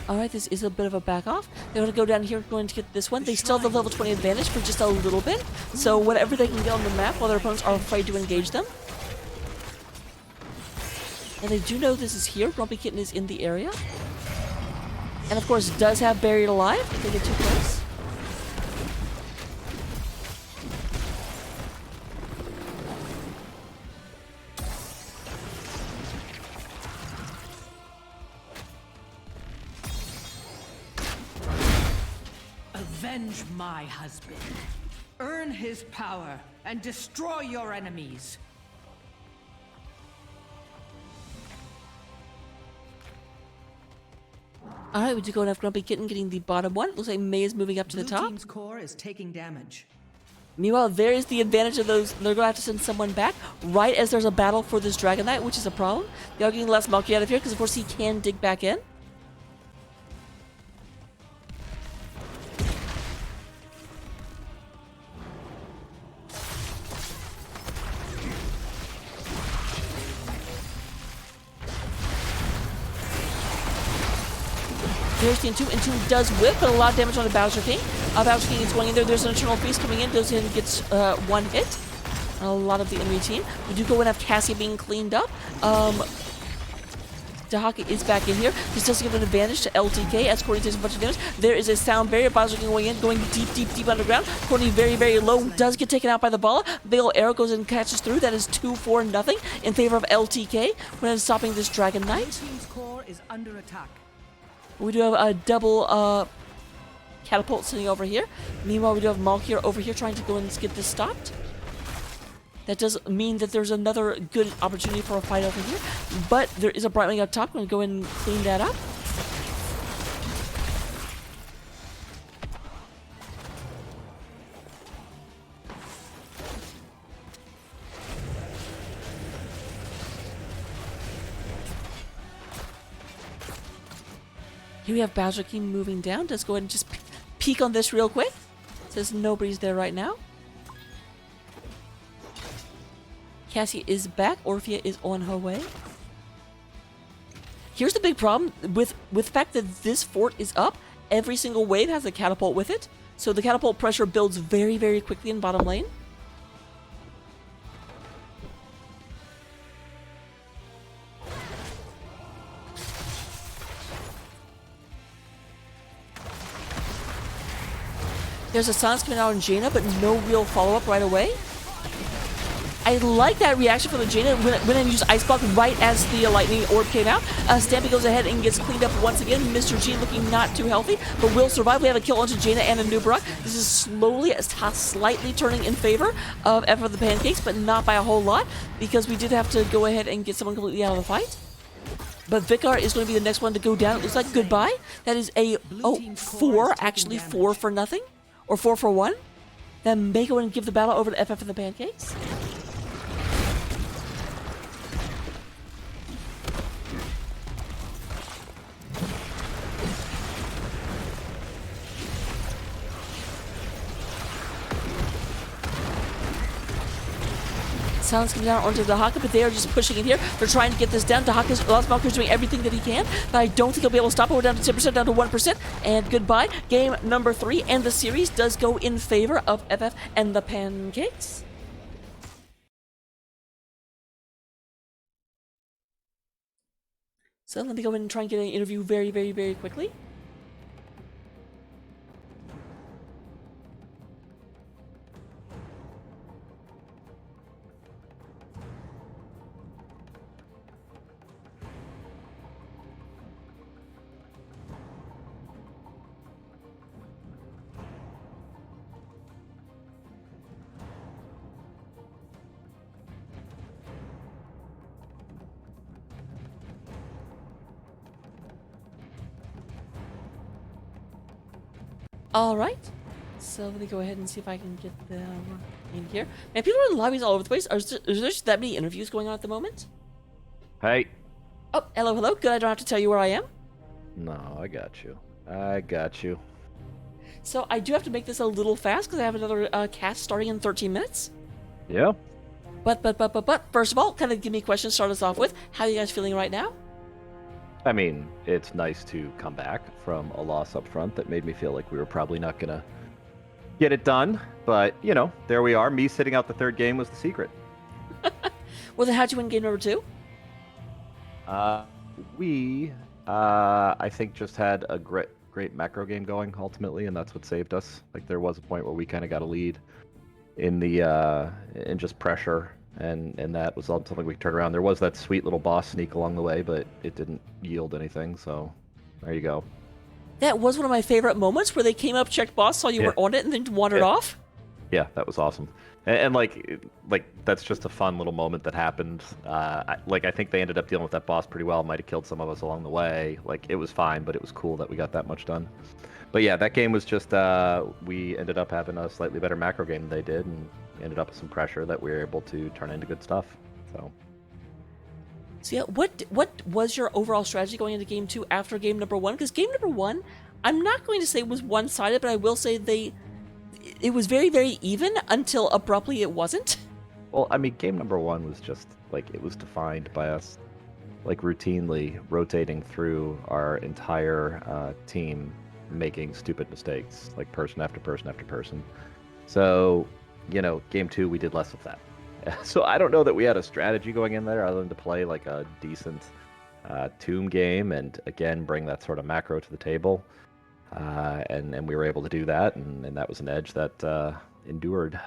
Alright, this is a bit of a back off. They're going to go down here, going to get this one. They still have the level 20 advantage for just a little bit. So whatever they can get on the map while their opponents are afraid to engage them. And they do know this is here. Grumpy Kitten is in the area. And of course, does have Buried Alive if they get too close. Avenge my husband. Earn his power and destroy your enemies. Alright, we do go and have Grumpy Kitten getting the bottom one. Looks like May is moving up to the top. Team's core is taking damage. Meanwhile, there is the advantage of those. They're going to have to send someone back right as there's a battle for this Dragon Knight, which is a problem. They are getting less Malky out of here because, of course, he can dig back in. There's the Entomb. Entomb does whip, but a lot of damage on the Bowser King. Bowser King is going in there. There's an Eternal Feast coming in. Goes in and gets one hit. A lot of the enemy team. We do go and have Cassie being cleaned up. Dahaka is back in here. This does give an advantage to LTK as Courtney takes a bunch of damage. There is a sound barrier. Bowser King going in, going deep underground. Courtney very, very low. Does get taken out by the ball. Veil Arrow goes and catches through. That is 2-4-0 in favor of LTK when it's stopping this Dragon Blue Knight. team's core is under attack. We do have a double catapult sitting over here. Meanwhile, we do have Malkier over here trying to go and get this stopped. That does mean that there's another good opportunity for a fight over here. But there is a Brightwing up top. I'm going to go and clean that up. Here we have Bowser King moving down. Let's go ahead and just peek on this real quick. Says nobody's there right now. Cassie is back. Orphea is on her way. Here's the big problem with the fact that this fort is up. Every single wave has a catapult with it. So the catapult pressure builds very, very quickly in bottom lane. There's a silence coming out on Jaina, but no real follow-up right away. I like that reaction from the Jaina when I used Ice Block right as the lightning orb came out. Stampy goes ahead and gets cleaned up once again. Mr. G looking not too healthy, but will survive. We have a kill onto Jaina and a Nubrak. This is slowly, slightly turning in favor of F of the Pancakes, but not by a whole lot, because we did have to go ahead and get someone completely out of the fight. But Vicar is going to be the next one to go down. It looks like goodbye. That is a, 4, actually 4 for nothing, or 4 for 1. Then may go and give the battle over to FF of the Pancakes. Silence coming down onto Dahaka, but they are just pushing in here. They're trying to get this down. Lost Malker's doing everything that he can, but I don't think he'll be able to stop it. We're down to 10%, down to 1%, and goodbye. Game number 3, and the series does go in favor of FF and the Pancakes. So let me go in and try and get an interview very, very, very quickly. Alright, so let me go ahead and see if I can get them in here. Man, people are in lobbies all over the place. Is there just that many interviews going on at the moment? Hey. Oh, hello, hello. Good, I don't have to tell you where I am. No, I got you. I got you. So I do have to make this a little fast because I have another cast starting in 13 minutes. Yeah. But, first of all, kind of give me a question to start us off with. How are you guys feeling right now? I mean, it's nice to come back from a loss up front that made me feel like we were probably not going to get it done. But, you know, there we are. Me sitting out the third game was the secret. Well, then how'd you win game number 2? I think, just had a great macro game going, ultimately, and that's what saved us. Like, there was a point where we kind of got a lead in just pressure, and that was something we could turn around. There was that sweet little boss sneak along the way, but it didn't yield anything, so there you go. That was one of my favorite moments where they came up, checked boss, saw you were on it, and then wandered off. Yeah, that was awesome. And like that's just a fun little moment that happened. I think they ended up dealing with that boss pretty well. Might have killed some of us along the way. Like, it was fine, but it was cool that we got that much done. But yeah, that game was just we ended up having a slightly better macro game than they did, and ended up with some pressure that we were able to turn into good stuff. So yeah, what was your overall strategy going into game 2 after game number 1? Because game number 1, I'm not going to say was one-sided, but I will say it was very, very even until abruptly it wasn't. Well, I mean, game number 1 was just, like, it was defined by us like routinely rotating through our entire team, making stupid mistakes, like person after person after person. So, game 2 we did less of that. So I don't know that we had a strategy going in there other than to play like a decent tomb game and again bring that sort of macro to the table. And we were able to do that, and that was an edge that endured.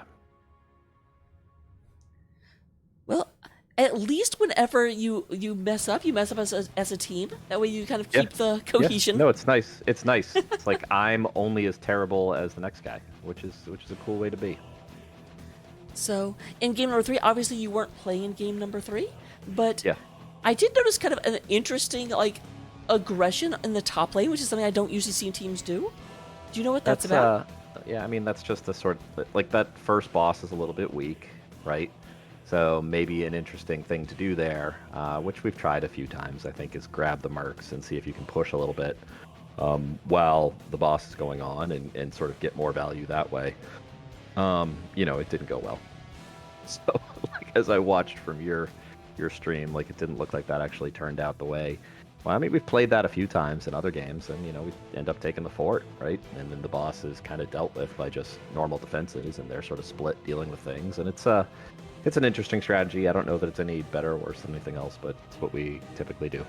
Well, at least whenever you mess up as a team. That way you kind of keep the cohesion. No, it's nice. It's nice. It's like I'm only as terrible as the next guy, which is a cool way to be. So in game number 3, obviously you weren't playing in game number 3, but Yeah. I did notice kind of an interesting aggression in the top lane, which is something I don't usually see teams do. Do you know what that's about? Yeah, I mean that's just the sort of, like that first boss is a little bit weak, right? So maybe an interesting thing to do there, which we've tried a few times, I think, is grab the mercs and see if you can push a little bit while the boss is going on and sort of get more value that way. It didn't go well. So, as I watched from your stream, it didn't look like that actually turned out the way. Well, I mean, we've played that a few times in other games, and we end up taking the fort, right? And then the boss is kind of dealt with by just normal defenses, and they're sort of split dealing with things, and it's an interesting strategy. I don't know that it's any better or worse than anything else, but it's what we typically do.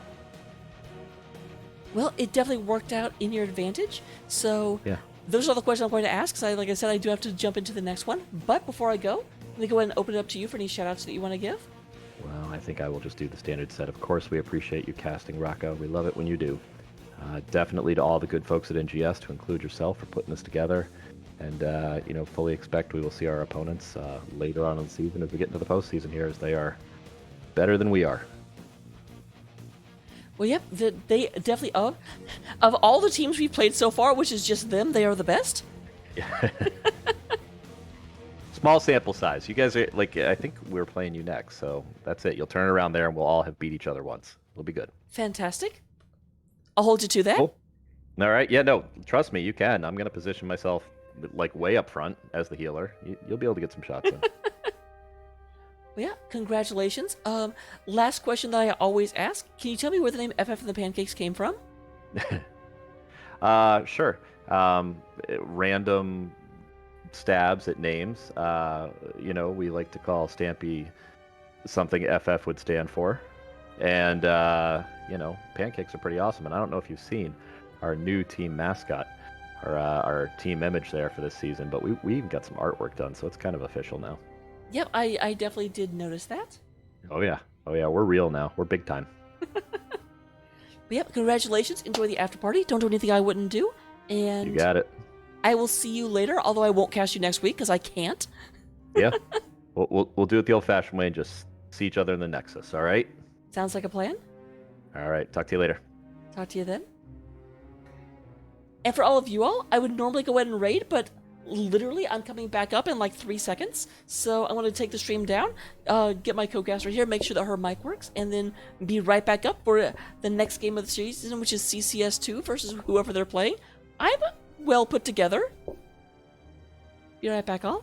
Well, it definitely worked out in your advantage. So Yeah. those are the questions I'm going to ask. So like I said, I do have to jump into the next one. But before I go, let me go ahead and open it up to you for any shout-outs that you want to give. Well, I think I will just do the standard set. Of course, we appreciate you casting, Rocco. We love it when you do. Definitely to all the good folks at NGS, to include yourself, for putting this together. And, fully expect we will see our opponents later on in the season as we get into the postseason here, as they are better than we are. Well, yep, they definitely of all the teams we've played so far, which is just them, they are the best. Small sample size. You guys are, I think we're playing you next, so that's it. You'll turn around there and we'll all have beat each other once. It'll be good. Fantastic. I'll hold you to that. Cool. All right. Yeah, no, trust me, you can. I'm going to position myself way up front as the healer. You'll be able to get some shots in. Well, yeah, congratulations. Last question that I always ask. Can you tell me where the name FF and the Pancakes came from? Sure. Random stabs at names. We like to call Stampy something FF would stand for. And, Pancakes are pretty awesome. And I don't know if you've seen our new team mascot, our team image there for this season, but we even got some artwork done, so it's kind of official now. Yep, I definitely did notice that. Oh, yeah. We're real now. We're big time. But yep, congratulations. Enjoy the after party. Don't do anything I wouldn't do. And You got it. I will see you later, although I won't cast you next week because I can't. Yeah. We'll do it the old-fashioned way and just see each other in the Nexus, all right? Sounds like a plan. All right. Talk to you later. Talk to you then. And for all of you all, I would normally go ahead and raid, but literally I'm coming back up in 3 seconds. So I'm going to take the stream down, get my co-caster here, make sure that her mic works, and then be right back up for the next game of the season, which is CCS2 versus whoever they're playing. I'm well put together. Be right back on.